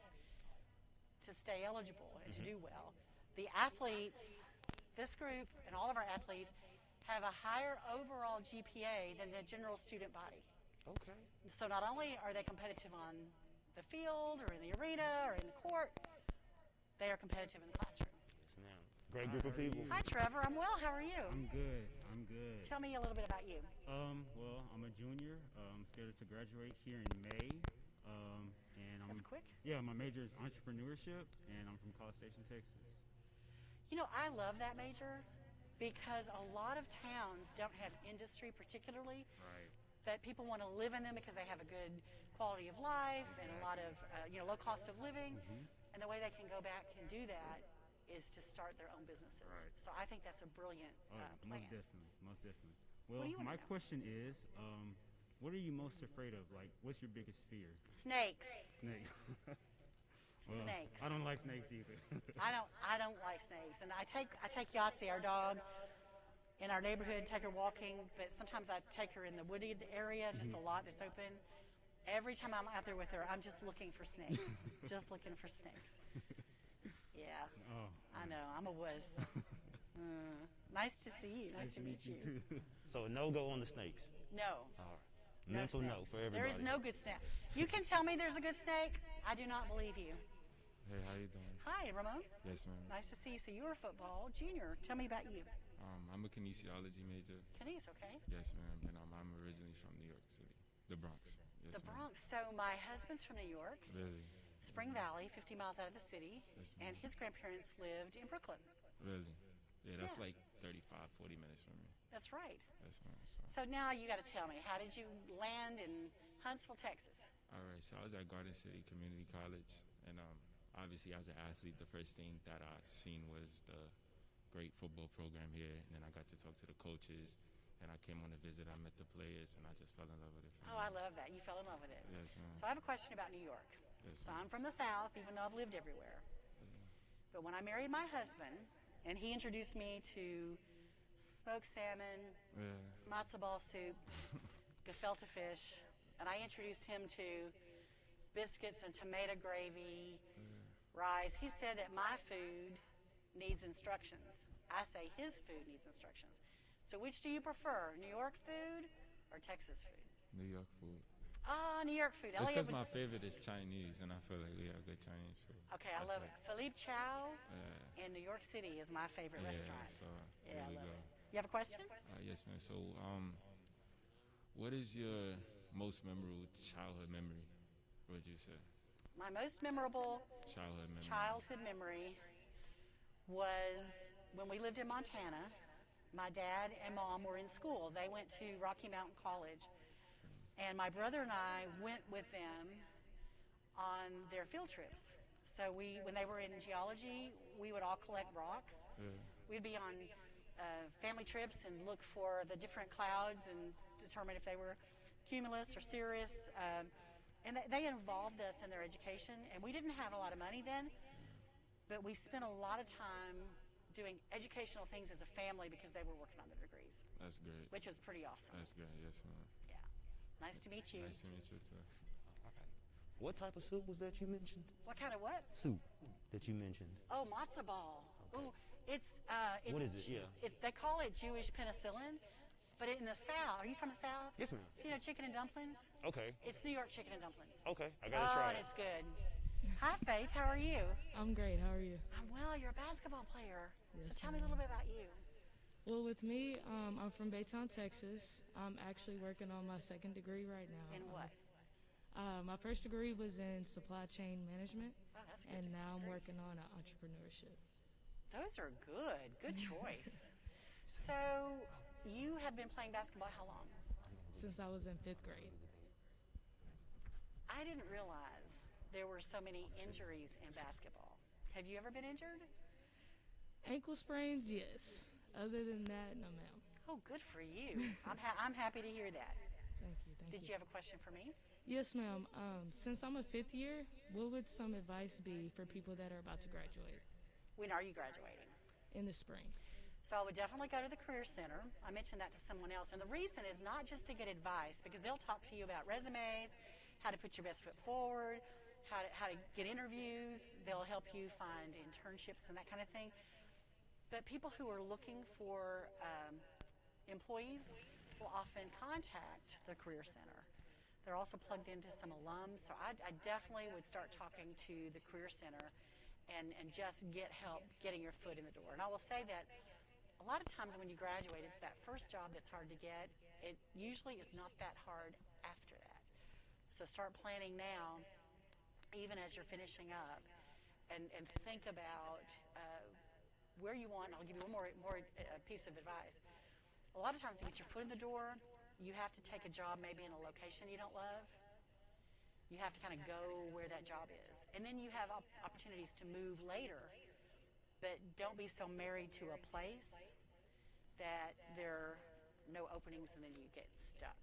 to stay eligible and to do well. The athletes, this group and all of our athletes, have a higher overall GPA than the general student body. Okay. So not only are they competitive on the field or in the arena or in the court, they are competitive in the classroom. Yes, ma'am. Great group of people. Hi, Trevor. I'm well. How are you? I'm good. I'm good. Tell me a little bit about you. Well, I'm a junior. I'm scheduled to graduate here in May. And That's quick. Yeah, my major is entrepreneurship, and I'm from College Station, Texas. You know, I love that major because a lot of towns don't have industry particularly, Right. but people want to live in them because they have a good quality of life and a lot of, low cost of living. And the way they can go back and do that is to start their own businesses. Right. So I think that's a brilliant plan. Most definitely. Most definitely. What Well, do you wanna my know? question is, what are you most afraid of? Like, what's your biggest fear? Snakes. Snakes. Well, Snakes. I don't like snakes either. I don't like snakes, and I take Yahtzee, our dog, in our neighborhood, take her walking. But sometimes I take her in the wooded area, just a lot that's open. Every time I'm out there with her, I'm just looking for snakes, just looking for snakes. Yeah, Oh, I know. I'm a wuss. Nice to see you. Nice to meet you. too. So a no-go on the snakes. No. All right. No Mental no snakes. for everybody. There is no good snake. You can tell me there's a good snake. I do not believe you. Hey, how you doing? Hi, Ramon. Yes, ma'am. Nice to see you. So you're a football junior. Tell me about you. I'm a kinesiology major. Kenny's okay. Yes, ma'am. And I'm originally from New York City, the Bronx. Yes, The ma'am. Bronx. So my husband's from New York, Really? Spring Valley, 50 miles out of the city, Yes, and ma'am. his grandparents lived in Brooklyn. Really? Yeah, that's Yeah. like 35, 40 minutes from me. That's right. Yes, ma'am. So now you got to tell me, how did you land in Huntsville, Texas? All right, so I was at Garden City Community College, and obviously as an athlete, the first thing that I seen was the great football program here, and then I got to talk to the coaches, and I came on a visit, I met the players, and I just fell in love with it. Oh, I love that. You fell in love with it. Yes, ma'am. So I have a question about New York. Yes, So ma'am. I'm from the South, even though I've lived everywhere. But when I married my husband, and he introduced me to smoked salmon, Yeah. matzo ball soup, gefilte fish, and I introduced him to biscuits and tomato gravy, rice. He said that my food needs instructions. I say his food needs instructions. So which do you prefer, New York food or Texas food? New York food. Ah, New York food. It's Elliot because would- my favorite is Chinese, and I feel like we have good Chinese food. Okay, I love it. Philippe Chow Yeah. in New York City is my favorite Yeah, restaurant. so Yeah, there I we love go. it. You have a question? Yes, ma'am. So, what is your most memorable childhood memory? What would you say? My most memorable Childhood memory. was when we lived in Montana. My dad and mom were in school. They went to Rocky Mountain College. And my brother and I went with them on their field trips. So when they were in geology, we would all collect rocks. Yeah. We'd be on family trips and look for the different clouds and determine if they were cumulus or cirrus. And they involved us in their education. And we didn't have a lot of money then, but we spent a lot of time doing educational things as a family because they were working on their degrees, That's great. which was pretty awesome. That's good. Yes, ma'am. Nice to meet you. Nice to meet you too. What type of soup was that you mentioned? What kind of what? Soup that you mentioned. Oh, matzo ball. Ooh, it's What is it? Yeah. They call it Jewish penicillin, but in the South, are you from the South? Yes, ma'am. So you know chicken and dumplings? Okay. It's New York chicken and dumplings. Okay, I gotta Oh, try and it. it's good. Hi, Faith. How are you? I'm great. How are you? I'm well. You're a basketball player. Yes, So tell me a little bit about you. Well, with me, I'm from Baytown, Texas. I'm actually working on my second degree right now. In what? My first degree was in supply chain management, Oh, that's a good and now I'm degree. working on entrepreneurship. Those are good. Good choice. So you have been playing basketball how long? Since I was in 5th grade. I didn't realize there were so many injuries in basketball. Have you ever been injured? Ankle sprains, yes. Other than that, no, ma'am. Oh, good for you. I'm happy to hear that. Thank you. Thank Did you have a question for me? Yes, ma'am. Since I'm a 5th year, what would some advice be for people that are about to graduate? When are you graduating? In the spring. So I would definitely go to the Career Center. I mentioned that to someone else. And the reason is not just to get advice, because they'll talk to you about resumes, how to put your best foot forward, how to get interviews. They'll help you find internships and that kind of thing. But people who are looking for employees will often contact the Career Center. They're also plugged into some alums. So I definitely would start talking to the Career Center and just get help getting your foot in the door. And I will say that a lot of times when you graduate, it's that first job that's hard to get. It usually is not that hard after that. So start planning now, even as you're finishing up, and think about where you want. And I'll give you one more piece of advice. A lot of times to get your foot in the door, you have to take a job maybe in a location you don't love. You have to kind of go where that job is. And then you have opportunities to move later, but don't be so married to a place that there are no openings and then you get stuck.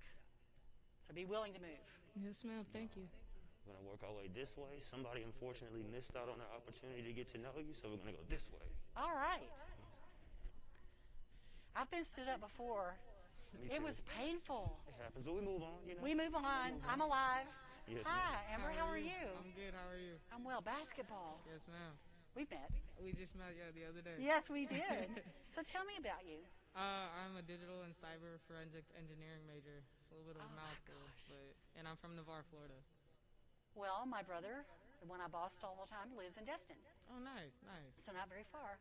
So be willing to move. Yes, ma'am. Thank you. We're going to work our way this way. Somebody unfortunately missed out on their opportunity to get to know you, so we're going to go this way. All right. I've been stood up before. It was painful. It happens, but we move on. You know? We move on. I'm alive. Yes, Hi, Amber. How are you? I'm good. How are you? I'm well. Basketball. Yes, ma'am. We met. We just met the other day. Yes, we did. So tell me about you. I'm a digital and cyber forensic engineering major. It's a little bit of a mouthful, and I'm from Navarre, Florida. Well, my brother, the one I bossed all the time, lives in Destin. Oh, nice, nice. So not very far.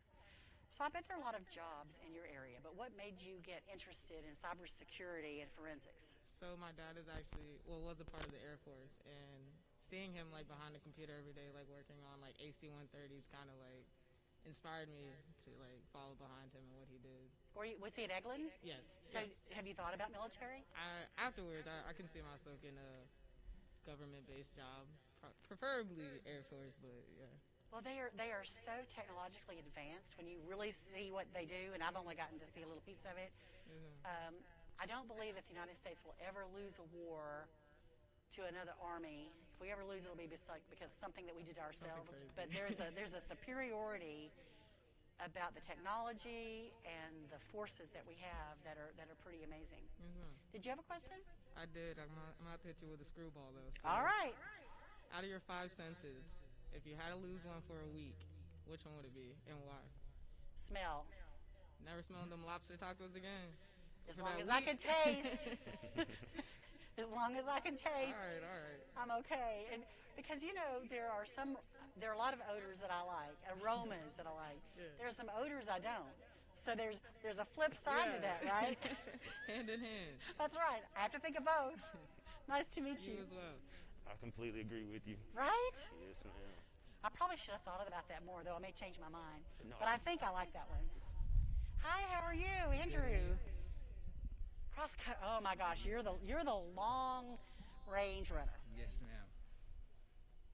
So I bet there are a lot of jobs in your area, but what made you get interested in cybersecurity and forensics? So my dad is actually, was a part of the Air Force, and seeing him like behind the computer every day, like working on like AC-130s, kind of like inspired me to like follow behind him and what he did. Was he at Eglin? Yes. So yes. Have you thought about military? Afterwards, I can see myself getting a government-based job, preferably Air Force, but yeah. Well, they are so technologically advanced when you really see what they do, and I've only gotten to see a little piece of it. Mm-hmm. I don't believe that the United States will ever lose a war to another army. If we ever lose, it'll be because something that we did to ourselves. But there's a superiority about the technology and the forces that we have that are pretty amazing. Mm-hmm. Did you have a question? I did. I'm going to hit you with a screwball, though. So all right. Out of your 5 senses, if you had to lose one for a week, which one would it be and why? Smell. Never smelling them lobster tacos again? As long as I can taste. As long as I can taste. All right. I'm okay. And because, there are a lot of odors that I like, aromas that I like. Yeah. There's some odors I don't. So there's a flip side to that, right? Hand in hand. That's right. I have to think of both. Nice to meet you. You as well. I completely agree with you. Right? Yes, ma'am. I probably should have thought about that more, though. I may change my mind. No. But I think I like that one. Hi, how are you, Andrew? Oh my gosh, you're the long range runner. Yes, ma'am.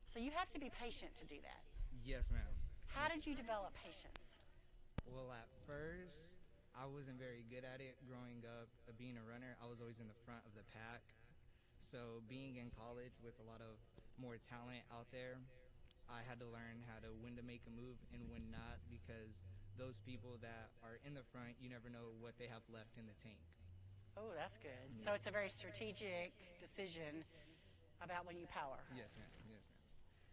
So you have to be patient to do that. Yes, ma'am. How did you develop patience? Well, at first, I wasn't very good at it growing up. Being a runner, I was always in the front of the pack. So being in college with a lot of more talent out there, I had to learn when to make a move and when not, because those people that are in the front, you never know what they have left in the tank. Oh, that's good. Yes. So it's a very strategic decision about when you power. Yes, ma'am. Yes, ma'am.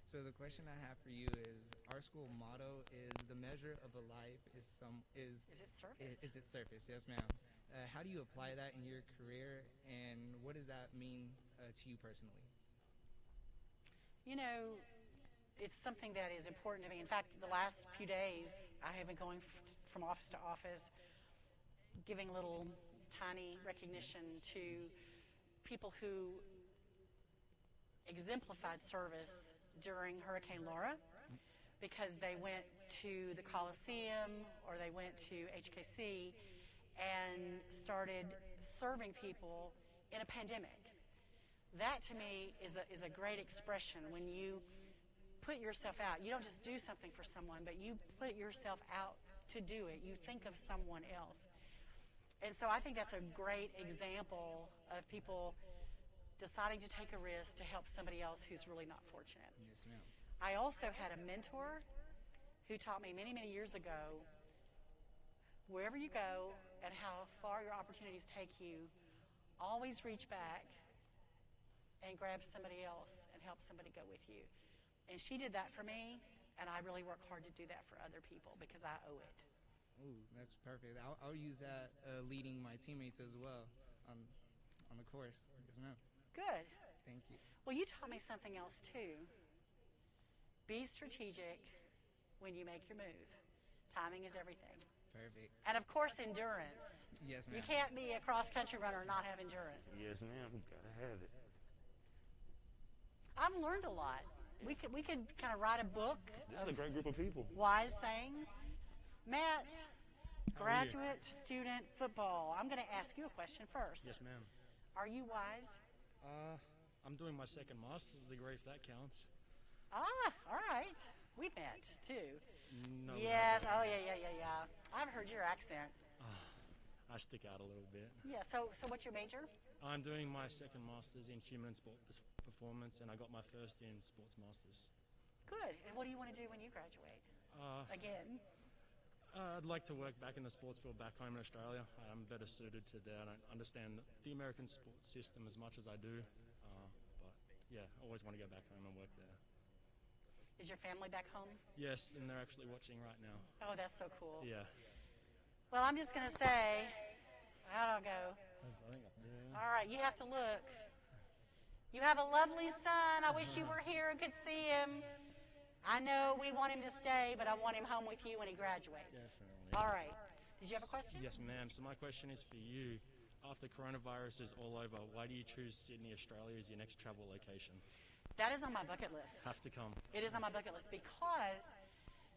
So the question I have for you is, our school motto is the measure of a life is it surface? Is it surface? Yes, ma'am. How do you apply that in your career, and what does that mean to you personally? It's something that is important to me. In fact, the last few days, I have been going from office to office, giving little tiny recognition to people who exemplified service during Hurricane Laura, because they went to the Coliseum or they went to HKC and started serving people in a pandemic. That to me is a great expression. When you put yourself out, you don't just do something for someone, but you put yourself out to do it. You think of someone else. And so I think that's a great example of people deciding to take a risk to help somebody else who's really not fortunate. Yes, ma'am. I also had a mentor who taught me many, many years ago, wherever you go and how far your opportunities take you, always reach back and grab somebody else and help somebody go with you. And she did that for me, and I really work hard to do that for other people because I owe it. Ooh, that's perfect. I'll use that leading my teammates as well on the course. Yes, ma'am. Good. Thank you. Well, you taught me something else too. Be strategic when you make your move. Timing is everything. Perfect. And of course, endurance. Yes, You ma'am. can't be a cross-country runner and not have endurance. Yes, ma'am. Gotta have it. I've learned a lot. We could kind of write a book. This is a great group of people. Wise sayings. Matt, How are you? graduate student football. I'm going to ask you a question first. Yes, ma'am. Are you wise? I'm doing my second master's degree, if that counts. All right. We met too. No. Yes. Oh, yeah. I've heard your accent. I stick out a little bit. Yeah. So what's your major? I'm doing my second master's in human and sport performance, and I got my first in sports masters. Good. And what do you want to do when you graduate? Again? I'd like to work back in the sports field back home in Australia. I'm better suited to that. I don't understand the American sports system as much as I do. But yeah, I always want to go back home and work there. Is your family back home? Yes, and they're actually watching right now. Oh, that's so cool. Yeah. Well, I'm just going to say, how'd I go? All right, you have to look. You have a lovely son. I wish you were here and could see him. I know we want him to stay, but I want him home with you when he graduates. Definitely. All right. Did you have a question? Yes, ma'am. So my question is for you. After coronavirus is all over, why do you choose Sydney, Australia as your next travel location? That is on my bucket list. Have to come. It is on my bucket list because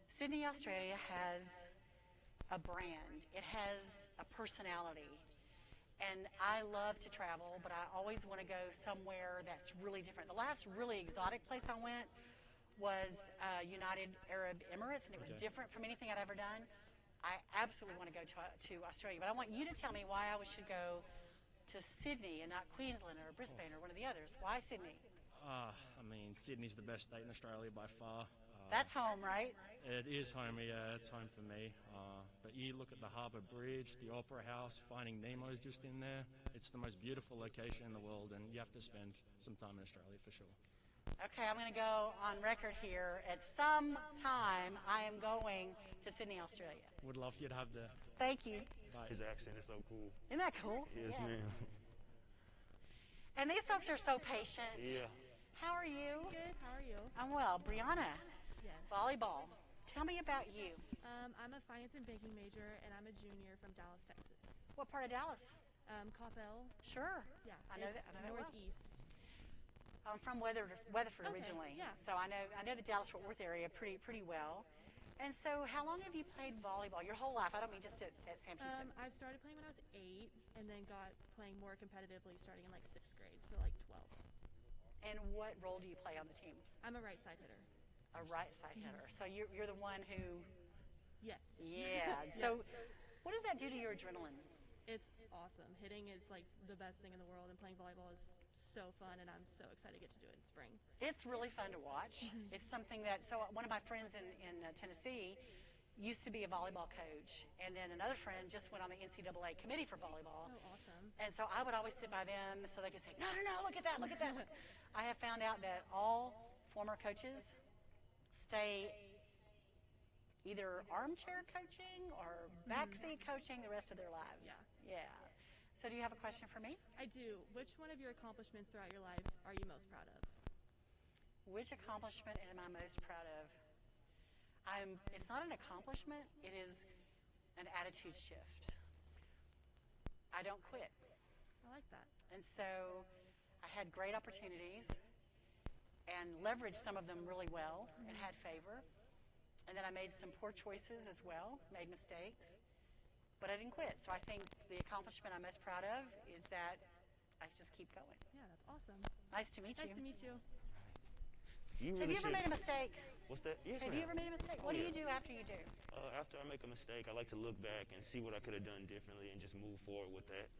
Sydney, Australia has a brand. It has a personality. And I love to travel, but I always want to go somewhere that's really different. The last really exotic place I went was United Arab Emirates, and it was different from anything I'd ever done. I absolutely want to go to Australia, but I want you to tell me why I should go to Sydney and not Queensland or Brisbane or one of the others. Why Sydney? I mean, Sydney's the best state in Australia by far. That's home, right? It is home, yeah, it's home for me. But you look at the Harbour Bridge, the Opera House, Finding Nemo's just in there. It's the most beautiful location in the world, and you have to spend some time in Australia for sure. Okay, I'm going to go on record here. At some time, I am going to Sydney, Australia. Would love for you to have the... Thank you. Bye. His accent is so cool. Isn't that cool? Yes, ma'am. And these folks are so patient. Yeah. How are you? Good. How are you? I'm well. Brianna, Yes. volleyball. Tell me about you. I'm a finance and banking major, and I'm a junior from Dallas, Texas. What part of Dallas? Coppell. Sure. Yeah. I know it's that well. northeast. I'm from Weatherford Okay, originally, yeah. so I know the Dallas-Fort Worth area pretty well. And so, how long have you played volleyball? Your whole life? I don't mean just at Sam Houston. I started playing when I was 8, and then got playing more competitively starting in like 6th grade, so like 12. And what role do you play on the team? I'm a right side hitter. A right side hitter. So you're the one who. Yes. Yeah. So, what does that do to your adrenaline? It's awesome. Hitting is like the best thing in the world, and playing volleyball is so fun, and I'm so excited to get to do it in spring. It's really fun to watch. It's something that, so one of my friends in Tennessee used to be a volleyball coach, and then another friend just went on the NCAA committee for volleyball. Oh, awesome. And so I would always sit by them so they could say, no, look at that. I have found out that all former coaches stay either armchair coaching or backseat coaching the rest of their lives. Yeah. So do you have a question for me? I do. Which one of your accomplishments throughout your life are you most proud of? Which accomplishment am I most proud of? It's not an accomplishment, it is an attitude shift. I don't quit. I like that. And so I had great opportunities and leveraged some of them really well and had favor. And then I made some poor choices as well, made mistakes. But I didn't quit. So I think the accomplishment I'm most proud of is that I just keep going. Yeah, that's awesome. Nice to meet you. Nice to meet you. Have you ever made a mistake? What's that? Yes, Have you ever made a mistake? What do you do after you do? After I make a mistake, I like to look back and see what I could have done differently and just move forward with that.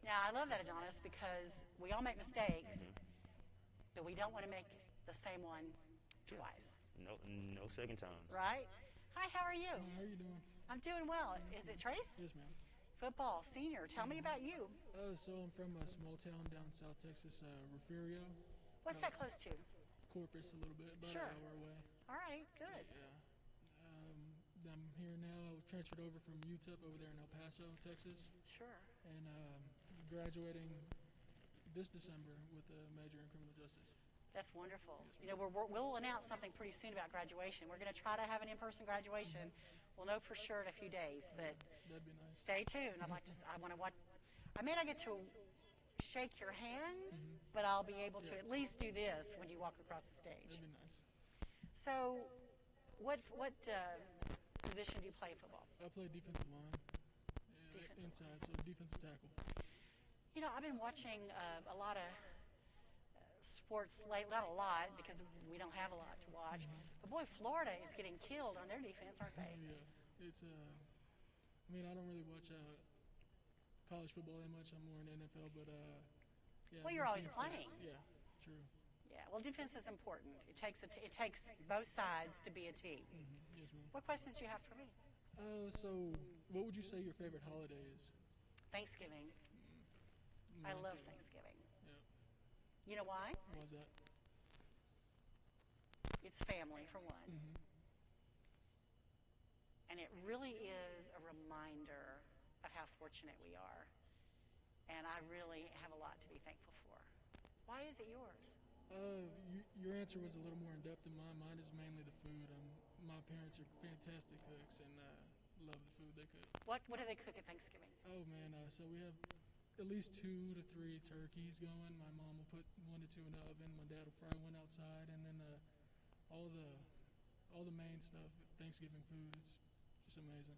Now, I love that, Adonis, because we all make mistakes, but we don't want to make the same one twice. No second times. Right? Hi, how are you? How are you doing? I'm doing well. Is it Trace? Yes, ma'am. Football, senior. Tell me about you. So I'm from a small town down in South Texas, Refugio. What's that close to? Corpus, a little bit, about Sure. an hour away. All right, good. Yeah. I'm here now. I was transferred over from UTEP over there in El Paso, Texas. Sure. And graduating this December with a major in criminal justice. That's wonderful. You know, we'll announce something pretty soon about graduation. We're going to try to have an in-person graduation. We'll know for sure in a few days, but That'd be nice. stay tuned. I want to watch. I may not get to shake your hand, but I'll be able to at least do this when you walk across the stage. That'd be nice. So, what position do you play football? I play defensive line. Inside, so defensive tackle. You know, I've been watching a lot of sports late, not a lot because we don't have a lot to watch. But boy, Florida is getting killed on their defense, aren't they? Yeah, it's I mean, I don't really watch college football that much. I'm more in NFL, but yeah. Well, you're always playing. Yeah, true. Yeah, well, defense is important. It takes both sides to be a team. Yes, ma'am. What questions do you have for me? So what would you say your favorite holiday is? Thanksgiving. I love Thanksgiving. Yeah. You know why? Why is that? It's family, for one. And it really is a reminder of how fortunate we are. And I really have a lot to be thankful for. Why is it yours? Your answer was a little more in depth than mine. Mine is mainly the food. My parents are fantastic cooks and love the food they cook. What do they cook at Thanksgiving? Oh man, so we have at least 2 to 3 turkeys going. My mom will put 1 to 2 in the oven. My dad will fry one outside, and then all the main stuff. Thanksgiving food is just amazing.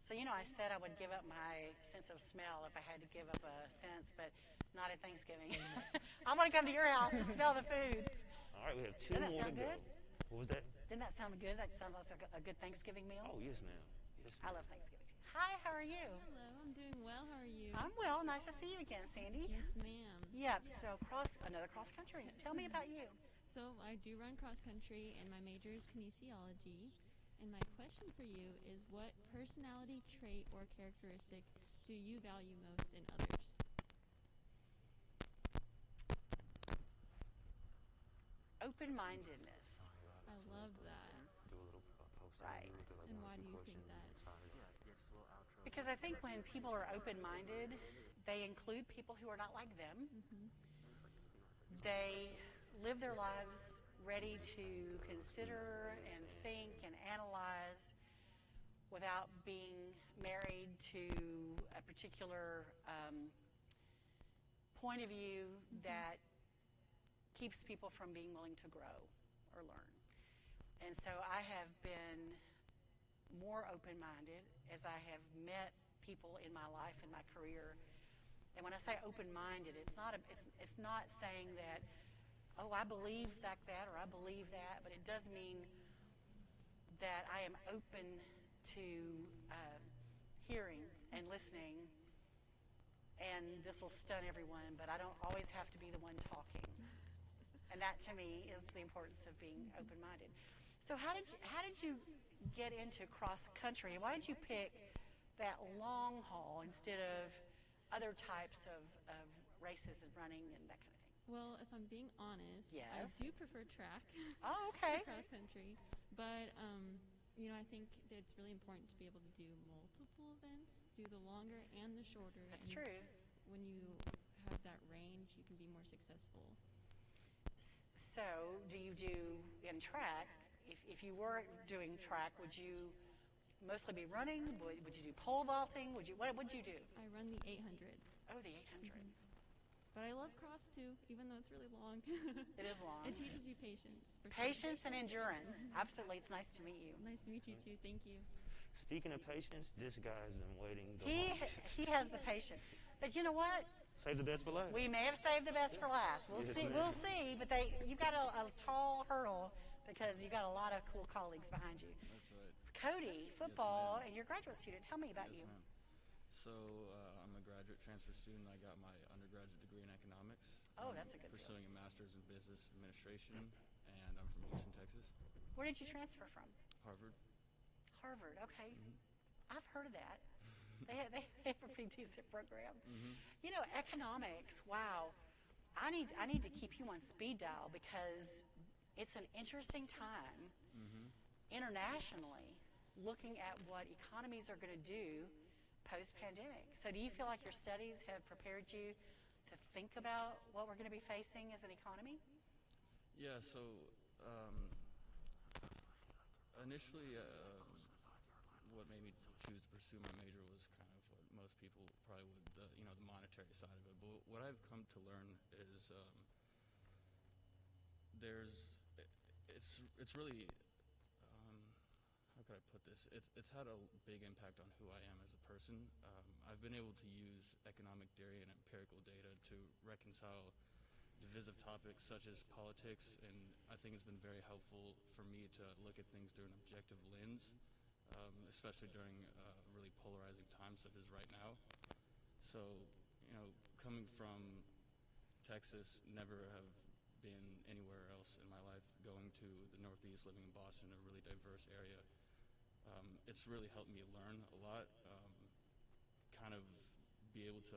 So you know, I said I would give up my sense of smell if I had to give up a sense, but not at Thanksgiving. I'm gonna come to your house and smell the food. All right, we have 2 more to go. Good? What was that? Didn't that sound good? That sounds like a good Thanksgiving meal. Oh, yes, ma'am. Yes, I love Thanksgiving. Hi, how are you? Hello, I'm doing well. How are you? I'm well. Nice to see you again, Sandy. Yes, ma'am. Yep. So another cross country. Tell me about you. So I do run cross country, and my major is kinesiology. And my question for you is, what personality trait or characteristic do you value most in others? Open-mindedness. I love that. Do a little post. Right. And why do you think that? Because I think when people are open-minded, they include people who are not like them. They live their lives ready to consider and think and analyze without being married to a particular point of view that keeps people from being willing to grow or learn. And so I have been more open-minded as I have met people in my life and my career. And when I say open-minded, it's not saying that, oh, I believe that or I believe that, but it does mean that I am open to hearing and listening. And this will stun everyone, but I don't always have to be the one talking. And that, to me, is the importance of being open-minded. So how did you get into cross country? Why did you pick that long haul instead of other types of races and running and that kind of thing? Well, if I'm being honest, Yes. I do prefer track. Oh, okay. To cross country, but I think that it's really important to be able to do multiple events, do the longer and the shorter. That's and true. When you have that range, you can be more successful. So, do you do in track? If you were doing track, would you mostly be running? Would you do pole vaulting? What would you do? I run the 800. Oh, the 800. But I love cross too, even though it's really long. It is long. It teaches you patience. Patience and endurance. Absolutely. It's nice to meet you. Nice to meet you too. Thank you. Speaking of patience, this guy's been waiting. He has the patience. But you know what? Save the best for last. We may have saved the best for last. We'll Yes, see. ma'am. We'll see. But you've got a tall hurdle because you've got a lot of cool colleagues behind you. That's right. It's Cody, football, and you're a graduate student. Tell me about you. Ma'am. So I'm a graduate transfer student. I got my undergraduate degree in economics. Oh, that's a good Pursuing a master's in business administration, and I'm from Houston, Texas. Where did you transfer from? Harvard. Harvard. Okay. I've heard of that. They have a pretty decent program. You know, economics. Wow. I need to keep you on speed dial because it's an interesting time internationally looking at what economies are going to do post-pandemic. So do you feel like your studies have prepared you to think about what we're going to be facing as an economy? Yeah, so initially, what made me choose to pursue my major was kind of what most people probably would, the monetary side of it. But what I've come to learn is it's really, how could I put this? It's had a big impact on who I am as a person. I've been able to use economic theory and empirical data to reconcile divisive topics such as politics, and I think it's been very helpful for me to look at things through an objective lens, especially during really polarizing times such as right now. So, coming from Texas, never have been anywhere else in my life, going to the Northeast, living in Boston, a really diverse area, it's really helped me learn a lot, kind of be able to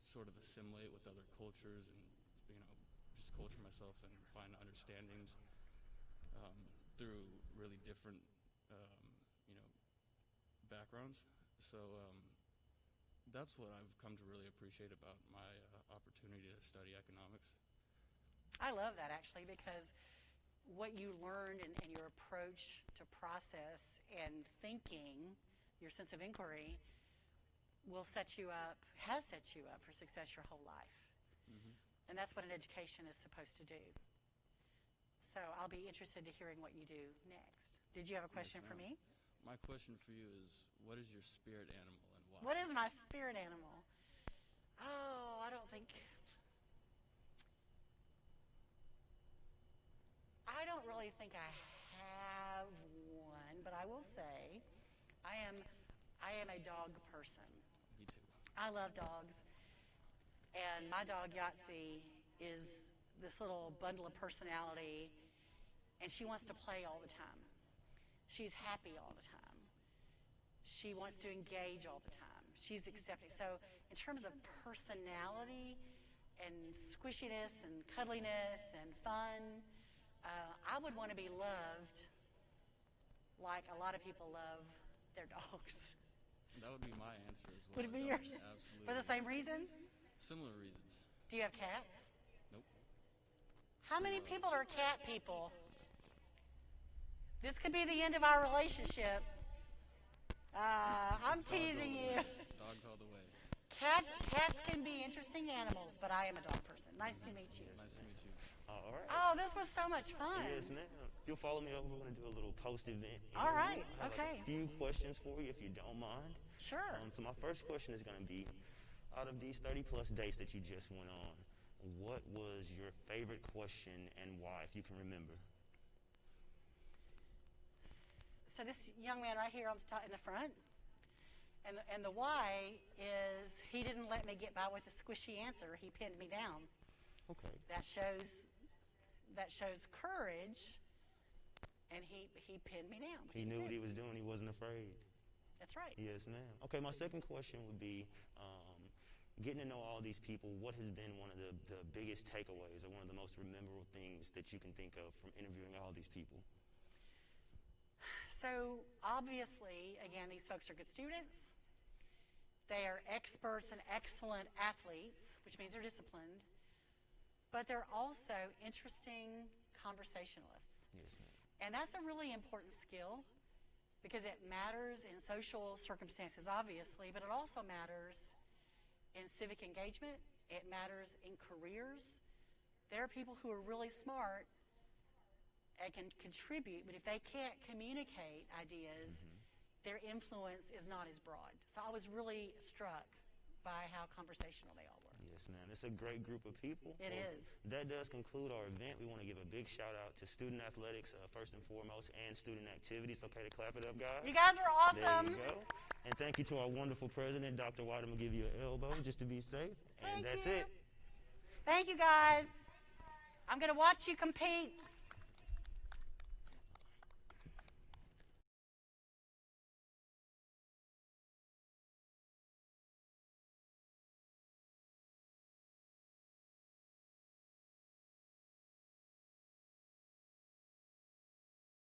sort of assimilate with other cultures and just culture myself and find understandings through really different backgrounds. So that's what I've come to really appreciate about my opportunity to study economics. I love that, actually, because what you learned and your approach to process and thinking, your sense of inquiry, will set you up, has set you up for success your whole life. Mm-hmm. And that's what an education is supposed to do. So I'll be interested to hearing what you do next. Did you have a question for me? My question for you is, what is your spirit animal and why? What is my spirit animal? Oh, I don't really think I have one, but I will say I am a dog person. Me too. I love dogs. And my dog, Yahtzee, is this little bundle of personality, and she wants to play all the time. She's happy all the time. She wants to engage all the time. She's accepting. So in terms of personality and squishiness and cuddliness and fun, I would want to be loved like a lot of people love their dogs. That would be my answer as well. Would it be yours? Absolutely. For the same reason? Similar reasons. Do you have cats? Nope. How many people are cat people? This could be the end of our relationship. I'm teasing you. Dogs all the way. Cats can be interesting animals, but I am a dog person. Nice to meet you. Nice to meet you. All right. Oh, this was so much fun. Yes, ma'am. You'll follow me over. We're going to do a little post-event interview. All right. I have Okay. a few questions for you, if you don't mind. Sure. So my first question is going to be, out of these 30-plus dates that you just went on, what was your favorite question and why, if you can remember? So this young man right here on the top, in the front, and the why is he didn't let me get by with a squishy answer. He pinned me down. Okay. That shows courage, and he pinned me down. He knew what he was doing. He wasn't afraid. That's right. Yes, ma'am. Okay, my second question would be, getting to know all these people, what has been one of the biggest takeaways or one of the most memorable things that you can think of from interviewing all these people? So obviously, again, these folks are good students. They are experts and excellent athletes, which means they're disciplined. But they're also interesting conversationalists. Yes, ma'am. And that's a really important skill because it matters in social circumstances, obviously, but it also matters in civic engagement. It matters in careers. There are people who are really smart and can contribute, but if they can't communicate ideas, their influence is not as broad. So I was really struck by how conversational they all were. Yes, ma'am. It's a great group of people. It is. That does conclude our event. We want to give a big shout out to student athletics, first and foremost, and student activities. Okay to clap it up, guys? You guys were awesome. There you go. And thank you to our wonderful president, Dr. White. I'm going to give you an elbow just to be safe. And that's it. Thank you, guys. I'm going to watch you compete.